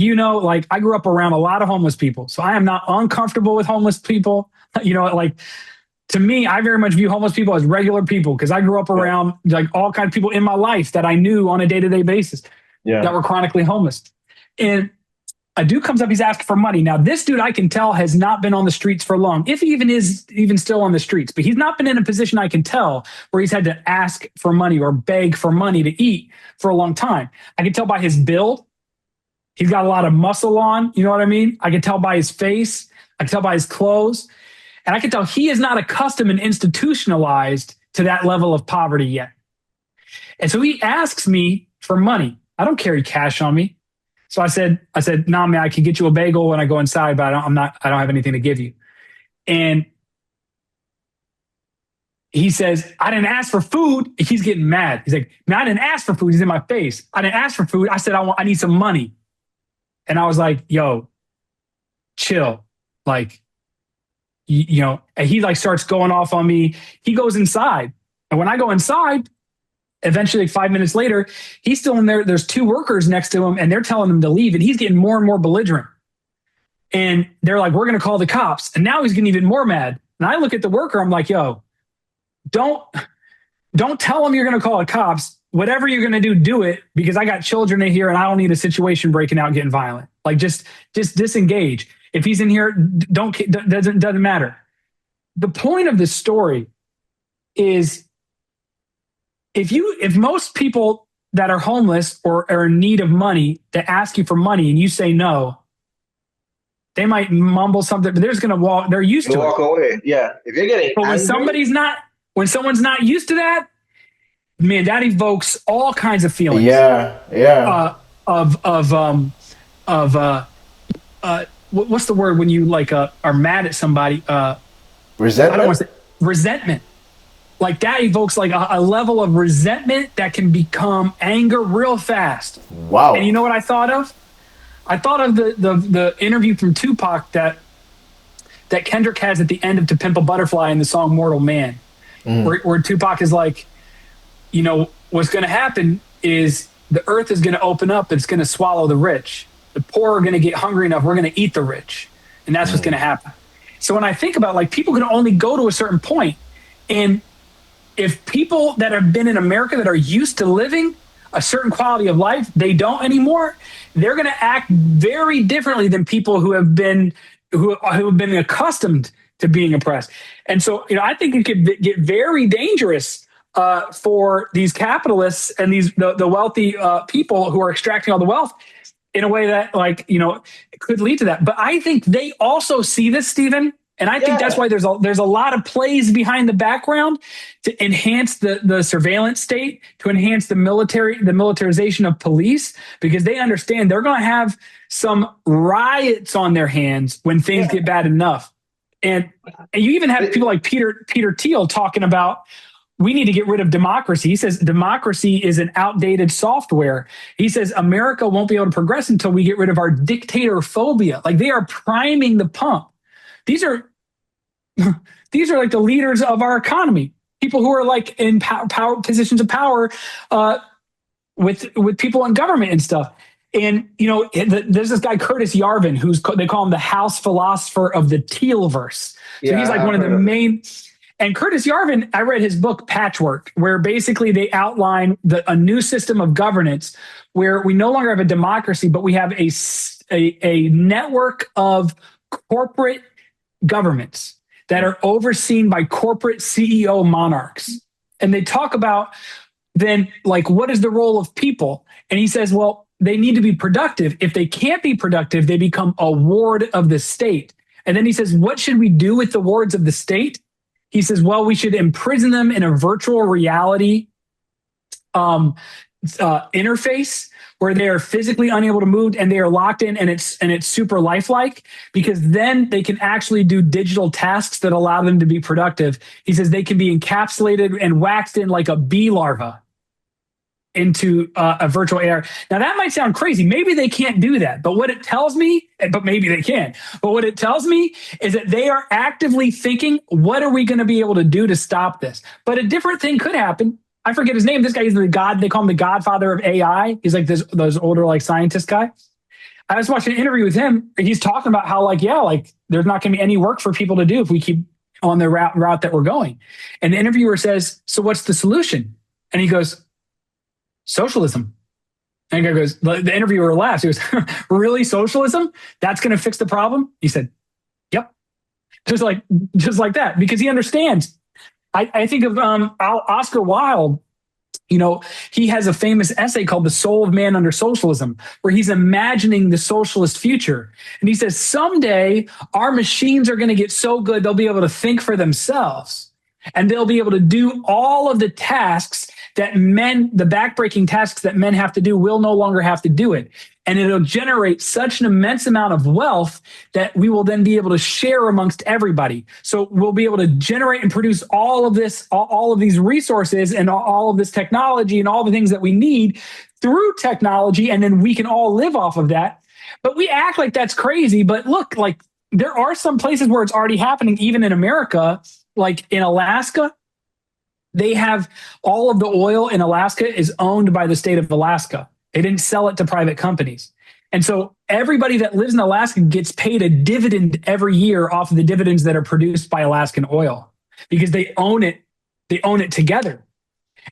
I grew up around a lot of homeless people. So I am not uncomfortable with homeless people. To me, I very much view homeless people as regular people because I grew up around like all kinds of people in my life that I knew on a day-to-day basis that were chronically homeless. And a dude comes up, he's asking for money. Now, this dude I can tell has not been on the streets for long, if he is still on the streets, but he's not been in a position I can tell where he's had to ask for money or beg for money to eat for a long time. I can tell by his build. He's got a lot of muscle on, you know what I mean? I can tell by his face. I can tell by his clothes. And I can tell he is not accustomed and institutionalized to that level of poverty yet. And so he asks me for money. I don't carry cash on me. So I said, nah, man, I can get you a bagel when I go inside, but I don't have anything to give you. And he says, I didn't ask for food. He's getting mad. He's like, man, I didn't ask for food. He's in my face. I didn't ask for food. I said, I need some money. And I was like, yo, chill. Like, and he like starts going off on me. He goes inside. And when I go inside, eventually 5 minutes later, he's still in there. There's 2 workers next to him and they're telling him to leave. And he's getting more and more belligerent. And they're like, we're going to call the cops. And now he's getting even more mad. And I look at the worker. I'm like, yo, don't tell them you're going to call the cops. Whatever you're going to do, do it, because I got children in here and I don't need a situation breaking out and getting violent. Like just disengage. If he's in here, doesn't matter. The point of this story is if most people that are homeless or are in need of money that ask you for money and you say no, they might mumble something, but they're just going to walk. They're used to walk away. Yeah. If you're getting but when someone's not used to that, man, that evokes all kinds of feelings. Yeah. What's the word when you like are mad at somebody? Resentment. I don't want to say resentment. Like that evokes like a level of resentment that can become anger real fast. Wow. And you know what I thought of? I thought of the interview from Tupac that Kendrick has at the end of To Pimp a Butterfly in the song Mortal Man, where Tupac is like, what's going to happen is the earth is going to open up and it's going to swallow the rich. The poor are going to get hungry enough. We're going to eat the rich. And that's what's going to happen. So when I think about like people can only go to a certain point, and if people that have been in America that are used to living a certain quality of life, they don't anymore, they're going to act very differently than people who have been accustomed to being oppressed. And so, I think it could get very dangerous for these capitalists and the wealthy people who are extracting all the wealth in a way that it could lead to that. But I think they also see this, Stephen. And I think that's why there's a lot of plays behind the background to enhance the surveillance state, to enhance the militarization of police, because they understand they're going to have some riots on their hands when things get bad enough. And you even have people like Peter Thiel talking about, we need to get rid of democracy. He says democracy is an outdated software. He says America won't be able to progress until we get rid of our dictator phobia. Like they are priming the pump. These are like the leaders of our economy, people who are like in power positions of power with people in government and stuff. And, there's this guy, Curtis Yarvin, they call him the house philosopher of the Thielverse. So he's like one of the main. And Curtis Yarvin, I read his book, Patchwork, where basically they outline a new system of governance where we no longer have a democracy, but we have a network of corporate governments that are overseen by corporate CEO monarchs. And they talk about then, like, what is the role of people? And he says, well, they need to be productive. If they can't be productive, they become a ward of the state. And then he says, what should we do with the wards of the state? He says, well, we should imprison them in a virtual reality interface where they are physically unable to move and they are locked in, and it's super lifelike, because then they can actually do digital tasks that allow them to be productive. He says they can be encapsulated and waxed in like a bee larva into a virtual AR. Now that might sound crazy. Maybe they can't do that, but what it tells me, but maybe they can. But what it tells me is that they are actively thinking, what are we going to be able to do to stop this? But a different thing could happen. I forget his name. This guy is they call him the godfather of AI. He's like those older like scientist guy. I was watching an interview with him. He's talking about how there's not going to be any work for people to do if we keep on the route that we're going. And the interviewer says, so what's the solution? And he goes, socialism. And the guy goes, the interviewer laughs. He goes, really, socialism? That's going to fix the problem? He said, yep. Just like that, because he understands. I think of Oscar Wilde He has a famous essay called The Soul of Man Under Socialism, where he's imagining the socialist future. And he says, someday our machines are going to get so good, they'll be able to think for themselves. And they'll be able to do all of the tasks that the backbreaking tasks that men have to do, will no longer have to do it. And it'll generate such an immense amount of wealth that we will then be able to share amongst everybody. So we'll be able to generate and produce all of this, all of these resources and all of this technology and all the things that we need through technology. And then we can all live off of that. But we act like that's crazy. But look, like there are some places where it's already happening, even in America, like in Alaska. They have all of the oil in Alaska is owned by the state of Alaska. They didn't sell it to private companies. And so everybody that lives in Alaska gets paid a dividend every year off of the dividends that are produced by Alaskan oil because they own it. They own it together.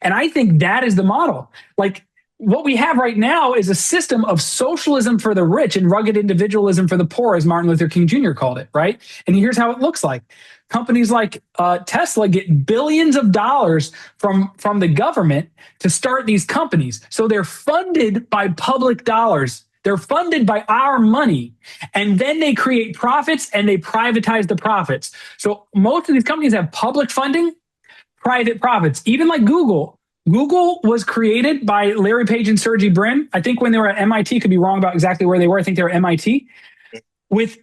And I think that is the model. Like what we have right now is a system of socialism for the rich and rugged individualism for the poor, as Martin Luther King Jr. called it, right? And here's how it looks like. Companies like Tesla get billions of dollars from the government to start these companies. So they're funded by public dollars. They're funded by our money. And then they create profits and they privatize the profits. So most of these companies have public funding, private profits. Even like Google. Google was created by Larry Page and Sergey Brin. I think when they were at MIT, could be wrong about exactly where they were. I think they were at MIT with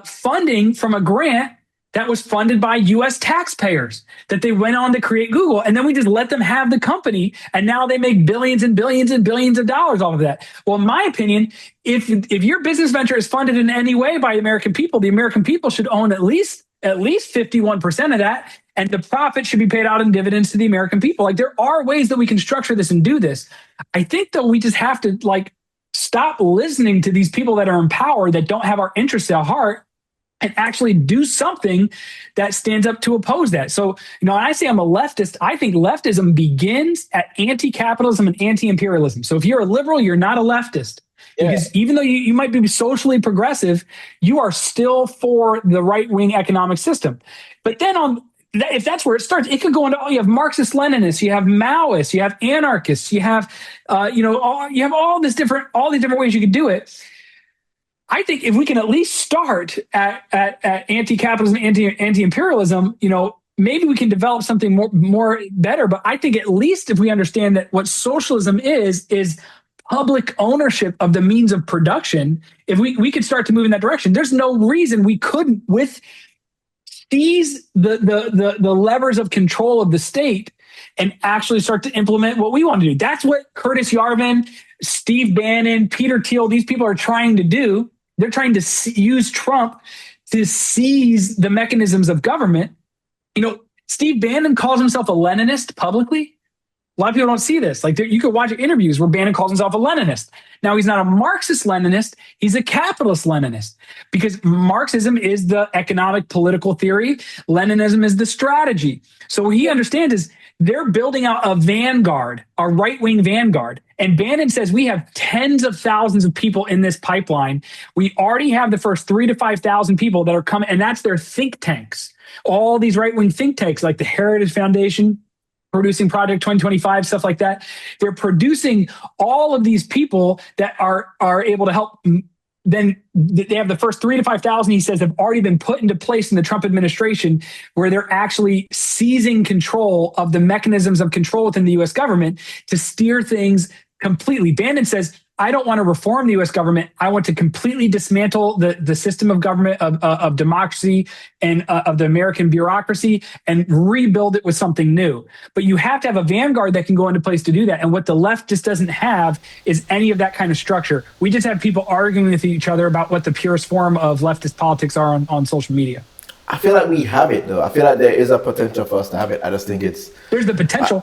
funding from a grant that was funded by U.S. taxpayers that they went on to create Google. And then we just let them have the company. And now they make billions and billions and billions of dollars off of that. Well, in my opinion, if your business venture is funded in any way by the American people should own at least 51% of that. And the profit should be paid out in dividends to the American people. Like there are ways that we can structure this and do this. I think though we just have to like stop listening to these people that are in power that don't have our interests at heart and actually do something that stands up to oppose that. So, when I say I'm a leftist, I think leftism begins at anti-capitalism and anti-imperialism. So if you're a liberal, you're not a leftist. Yeah. Because even though you might be socially progressive, you are still for the right-wing economic system. But then if that's where it starts, it could go into you have Marxist-Leninists, you have Maoists, you have anarchists, you have you have all these different ways you could do it. I think if we can at least start at anti-capitalism, anti-imperialism, maybe we can develop something more better. But I think at least if we understand that what socialism is public ownership of the means of production, if we could start to move in that direction, there's no reason we couldn't seize the levers of control of the state and actually start to implement what we want to do. That's what Curtis Yarvin, Steve Bannon, Peter Thiel, these people are trying to do. They're trying to use Trump to seize the mechanisms of government. Steve Bannon calls himself a Leninist publicly. A lot of people don't see this. Like you could watch interviews where Bannon calls himself a Leninist. Now, he's not a Marxist-Leninist. He's a capitalist-Leninist because Marxism is the economic political theory. Leninism is the strategy. So what he understands is they're building out a vanguard, a right-wing vanguard. And Bannon says we have tens of thousands of people in this pipeline. We already have the first 3,000 to 5,000 people that are coming, and that's their think tanks. All these right-wing think tanks like the Heritage Foundation, producing Project 2025, stuff like that. They're producing all of these people that are able to help. Then they have the first 3,000 to 5,000, he says, have already been put into place in the Trump administration where they're actually seizing control of the mechanisms of control within the U.S. government to steer things completely. Bannon says, I don't want to reform the U.S. government. I want to completely dismantle the system of government, of democracy and of the American bureaucracy and rebuild it with something new. But you have to have a vanguard that can go into place to do that. And what the left just doesn't have is any of that kind of structure. We just have people arguing with each other about what the purest form of leftist politics are on social media. I feel like we have it, though. I feel like there is a potential for us to have it. I just think there's the potential.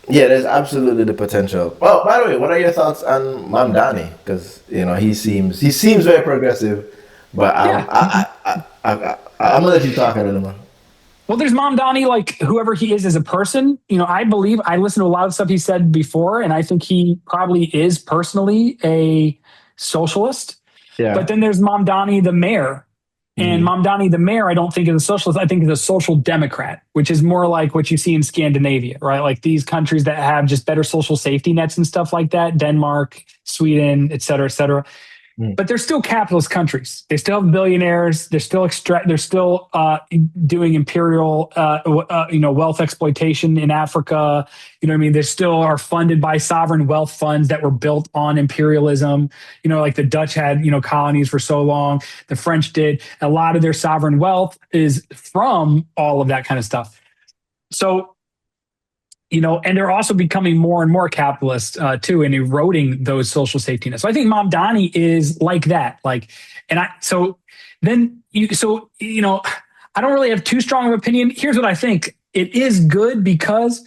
Yeah, there's absolutely the potential. Well, by the way, what are your thoughts on Mamdani? Because he seems very progressive, but I'm gonna let you talk a little more. Well, there's Mamdani, like whoever he is as a person. I believe I listened to a lot of stuff he said before, and I think he probably is personally a socialist. Yeah. But then there's Mamdani, the mayor. And Mamdani, the mayor, I don't think is a socialist. I think is a social democrat, which is more like what you see in Scandinavia, right? Like these countries that have just better social safety nets and stuff like that, Denmark, Sweden, et cetera, et cetera. But they're still capitalist countries. They still have billionaires. They're still doing imperial, wealth exploitation in Africa. You know what I mean? They still are funded by sovereign wealth funds that were built on imperialism. You know, like the Dutch had, colonies for so long. The French did. A lot of their sovereign wealth is from all of that kind of stuff. So, and they're also becoming more and more capitalist too, and eroding those social safety nets. So I think Mamdani is like that. I don't really have too strong of an opinion. Here's what I think: it is good because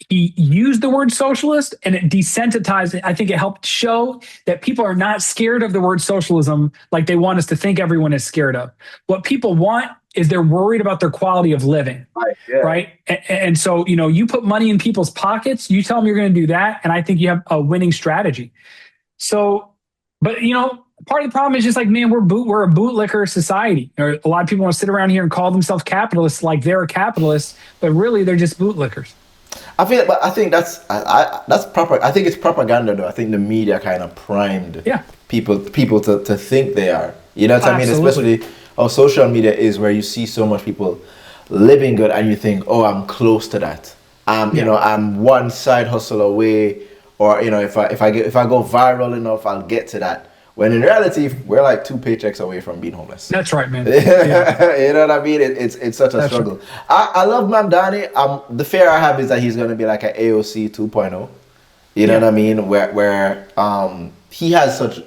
he used the word socialist and it desensitized it. I think it helped show that people are not scared of the word socialism like they want us to think everyone is scared of. What people want is they're worried about their quality of living, right? And so, you put money in people's pockets, you tell them you're going to do that, and I think you have a winning strategy. So, but, part of the problem is just like, man, we're a bootlicker society. A lot of people want to sit around here and call themselves capitalists like they're a capitalist, but really they're just bootlickers. I think that's proper. I think it's propaganda, though. I think the media kind of primed people to think they are. You know what I mean? Especially how social media is, where you see so much people living good, and you think, oh, I'm close to that. I'm one side hustle away, or if I go viral enough, I'll get to that. When in reality, we're like 2 paychecks away from being homeless. That's right, man. You know what I mean? It's such a struggle. Right. I love Mamdani. The fear I have is that he's going to be like an AOC 2.0. You know what I mean? Where he has such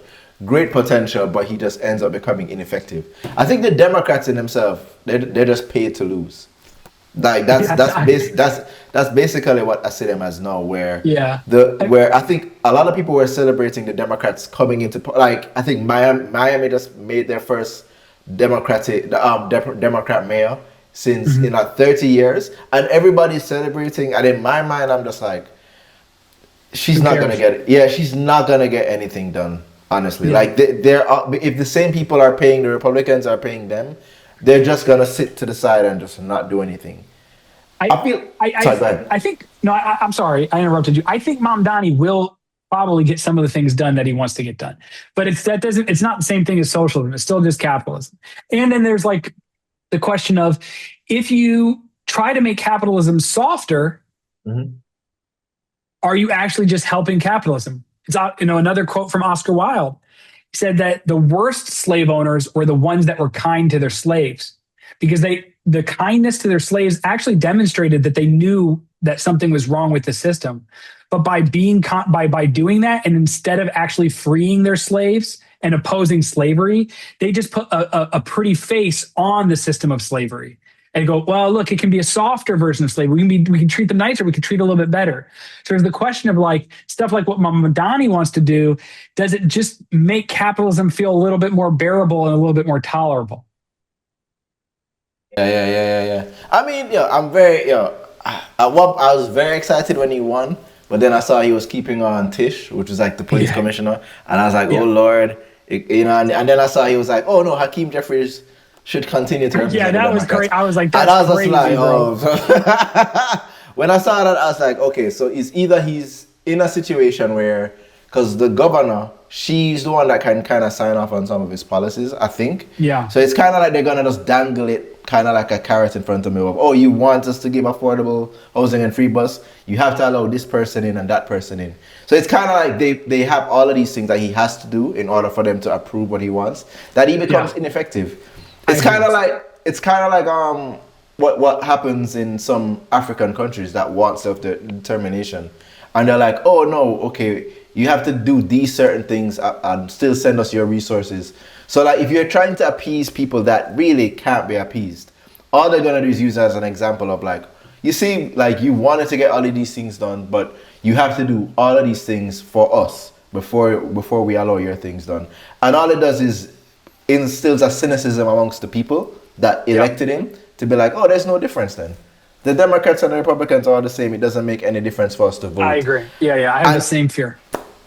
great potential, but he just ends up becoming ineffective. I think the Democrats in themselves, they're just paid to lose. Like that's basically what I see them as now. Where I think a lot of people were celebrating the Democrats coming into, like, I think Miami just made their first Democrat mayor since 30 years, and everybody's celebrating. And in my mind, I'm just like, she's not gonna get it. Yeah, she's not gonna get anything done. Honestly, like if the same people are paying, the Republicans are paying them, they're just gonna sit to the side and just not do anything. I think I'm sorry, I interrupted you. I think Mamdani will probably get some of the things done that he wants to get done, but it's not the same thing as socialism. It's still just capitalism. And then there's like the question of, if you try to make capitalism softer, are you actually just helping capitalism? It's another quote from Oscar Wilde. He said that the worst slave owners were the ones that were kind to their slaves, because the kindness to their slaves actually demonstrated that they knew that something was wrong with the system. But by doing that, and instead of actually freeing their slaves and opposing slavery, they just put a pretty face on the system of slavery. And go, well, look, it can be a softer version of slavery. We can treat them nicer. We can treat it a little bit better. So there's the question of like stuff like what Mamdani wants to do. Does it just make capitalism feel a little bit more bearable and a little bit more tolerable? Yeah. I mean, I'm very, I was very excited when he won, but then I saw he was keeping on Tish, which was like the police commissioner, and I was like, oh Lord, and then I saw he was like, oh no, Hakeem Jeffries should continue to represent that was great. I was like, that's and I was crazy, just like, bro. When I saw that, I was like, okay, so it's either he's in a situation where, because the governor, she's the one that can kind of sign off on some of his policies, I think. Yeah. So it's kind of like they're going to just dangle it kind of like a carrot in front of me of, oh, you want us to give affordable housing and free bus? You have to allow this person in and that person in. So it's kind of like they have all of these things that he has to do in order for them to approve what he wants, that he becomes ineffective. It's kind of like what happens in some African countries that want self-determination, and they're like, oh no, okay, you have to do these certain things and still send us your resources. So like, if you're trying to appease people that really can't be appeased, all they're gonna do is use it as an example of like, you see, like, you wanted to get all of these things done, but you have to do all of these things for us before we allow your things done. And all it does is instills a cynicism amongst the people that elected him, to be like, oh, there's no difference then. The Democrats and the Republicans are the same. It doesn't make any difference for us to vote. I agree. Yeah, I have the same fear.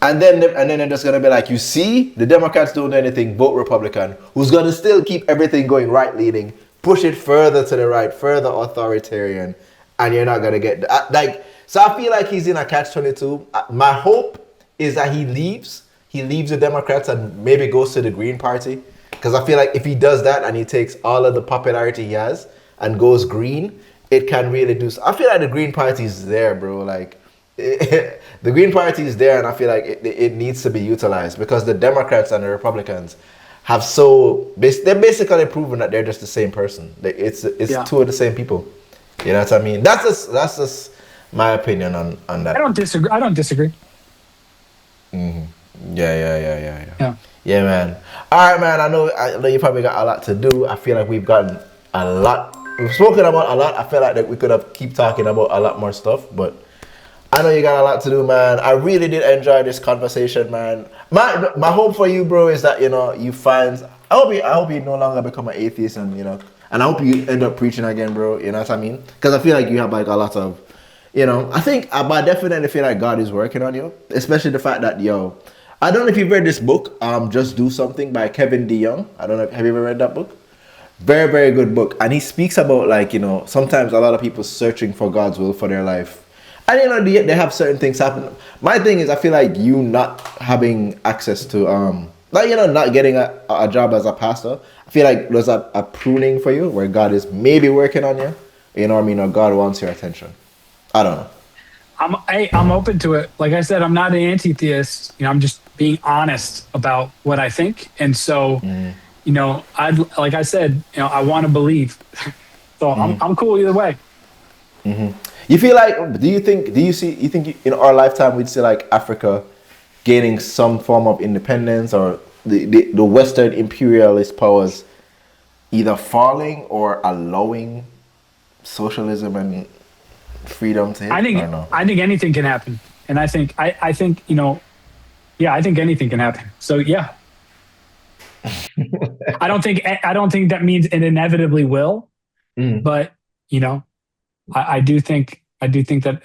And then they're just gonna be like, you see, the Democrats don't do anything, vote Republican, who's gonna still keep everything going right leaning, push it further to the right, further authoritarian, and you're not gonna get like. So I feel like he's in a catch-22. My hope is that he leaves the Democrats and maybe goes to the Green Party, because I feel like if he does that and he takes all of the popularity he has and goes green, it can really do. I feel like the Green Party is there, bro. Like. The Green Party is there, and I feel like it needs to be utilized, because the Democrats and the Republicans have they're basically proven that they're just the same person. It's two of the same people. You know what I mean? That's just my opinion on that. I don't disagree. Mm-hmm. Yeah, man. All right, man. I know you probably got a lot to do. I feel like we've gotten a lot. We've spoken about a lot. I feel like that we could have keep talking about a lot more stuff, but I know you got a lot to do, man. I really did enjoy this conversation, man. My hope for you, bro, is that you find. I hope you no longer become an atheist, and and I hope you end up preaching again, bro. You know what I mean? Because I feel like you have like a lot of, but I definitely feel like God is working on you, especially the fact that I don't know if you've read this book, Just Do Something by Kevin DeYoung. I don't know. Have you ever read that book? Very, very good book, and he speaks about sometimes a lot of people searching for God's will for their life. And they have certain things happen. My thing is, I feel like you not having access to not getting a job as a pastor, I feel like there's a pruning for you where God is maybe working on you. You know what I mean? Or God wants your attention. I don't know. I'm open to it. Like I said, I'm not an anti-theist. I'm just being honest about what I think. And so, like I said, I want to believe. So I'm cool either way. Mm-hmm. You feel like? Do you think in our lifetime we'd see like Africa gaining some form of independence, or the Western imperialist powers either falling or allowing socialism and freedom to hit? I think anything can happen, and I think I think anything can happen. So yeah, I don't think that means it inevitably will, but I do think that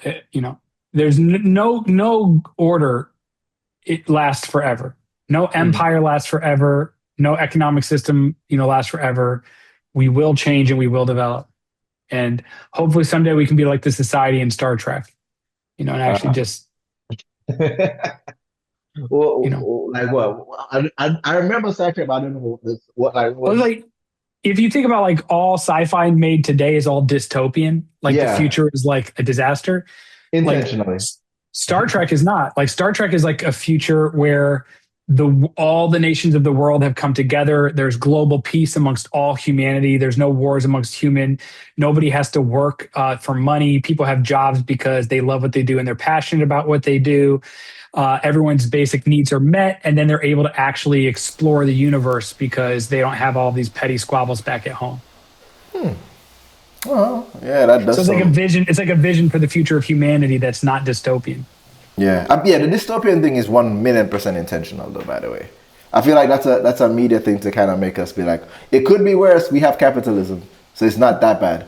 there's no order. It lasts forever. No empire lasts forever. No economic system lasts forever. We will change and we will develop, and hopefully someday we can be like the society in Star Trek, and actually just. Well, like what? I remember Star Trek, but I don't know what. If you think about like all sci-fi made today is all dystopian, like the future is like a disaster. Intentionally. Like, Star Trek is not. Like Star Trek is like a future where all the nations of the world have come together. There's global peace amongst all humanity. There's no wars amongst human. Nobody has to work for money. People have jobs because they love what they do and they're passionate about what they do. Everyone's basic needs are met, and then they're able to actually explore the universe because they don't have all these petty squabbles back at home. Well, yeah, that does. So it's like a vision. It's like a vision for the future of humanity that's not dystopian. Yeah, the dystopian thing is 1,000,000% intentional, though. By the way, I feel like that's a media thing to kind of make us be like, it could be worse. We have capitalism, so it's not that bad.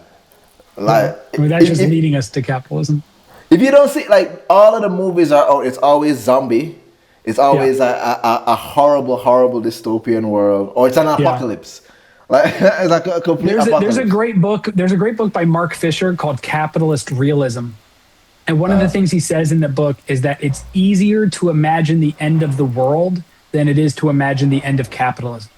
Like, that's just leading us to capitalism. If you don't see, like, all of the movies are out, it's always zombie. It's always a horrible, horrible dystopian world, or it's an apocalypse. Like, it's like a complete apocalypse. There's a great book. There's a great book by Mark Fisher called Capitalist Realism. And one of the things he says in the book is that it's easier to imagine the end of the world than it is to imagine the end of capitalism.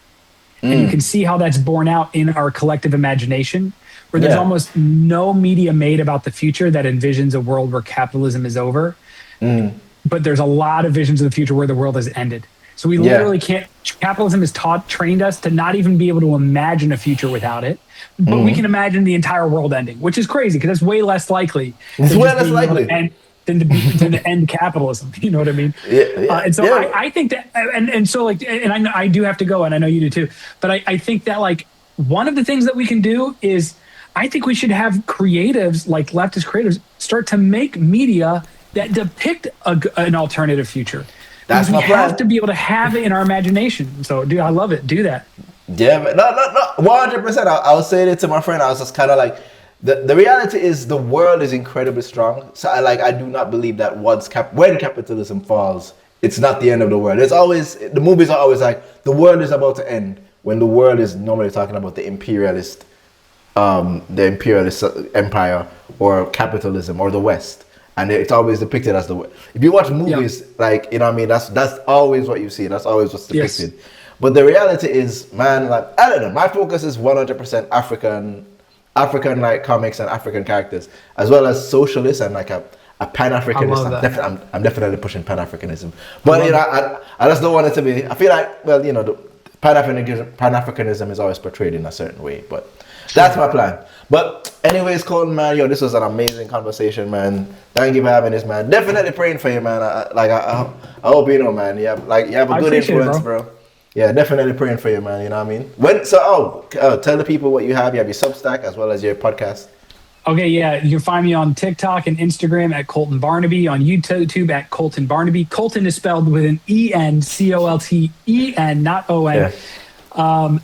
And you can see how that's borne out in our collective imagination, where there's almost no media made about the future that envisions a world where capitalism is over. But there's a lot of visions of the future where the world has ended. So we literally can't, capitalism has trained us to not even be able to imagine a future without it. But we can imagine the entire world ending, which is crazy because that's way less likely. It's way less likely. Than to end capitalism. You know what I mean? And so I think that, and so like, and I do have to go, and I know you do too, but I think that like one of the things that we can do is I think we should have creatives, like leftist creatives, start to make media that depict an alternative future. That's my plan. We have to be able to have it in our imagination. So, dude, I love it. Do that. Yeah, but no, 100%. I was saying it to my friend. I was just kind of like, the reality is the world is incredibly strong. So I do not believe that when capitalism falls, it's not the end of the world. It's always, the movies are always like, the world is about to end, when the world is normally talking about the imperialist empire or capitalism or the West. And it's always depicted as the West. If you watch movies, like, you know what I mean, that's always what you see. That's always what's depicted. Yes. But the reality is, man, like, I don't know, my focus is 100% African like comics and African characters, as well as socialists and like a Pan-Africanist. I'm definitely pushing Pan-Africanism. But, you know, I just don't want it to be, I feel like, well, you know, the Pan-Africanism is always portrayed in a certain way, but that's my plan. But anyways, Colten, man, yo, this was an amazing conversation, man. Thank you for having this, man. Definitely praying for you, man. I hope you know, man. You have a good influence, bro. Yeah, definitely praying for you, man. You know what I mean? Tell the people what you have. You have your Substack as well as your podcast. Okay, yeah. You can find me on TikTok and Instagram at Colten Barnaby, on YouTube at Colten Barnaby. Colten is spelled with an E-N, C-O-L-T-E-N, not O-N. Yeah.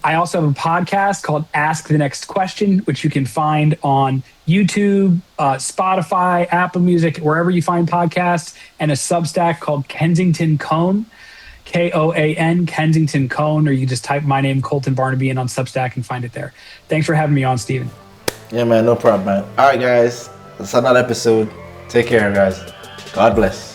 I also have a podcast called Ask the Next Question, which you can find on YouTube, Spotify, Apple Music, wherever you find podcasts, and a Substack called Kensington Cone, K-O-A-N, Kensington Cone, or you just type my name, Colten Barnaby, in on Substack and find it there. Thanks for having me on, Steven. Yeah, man, no problem, man. All right, guys, that's another episode. Take care, guys. God bless.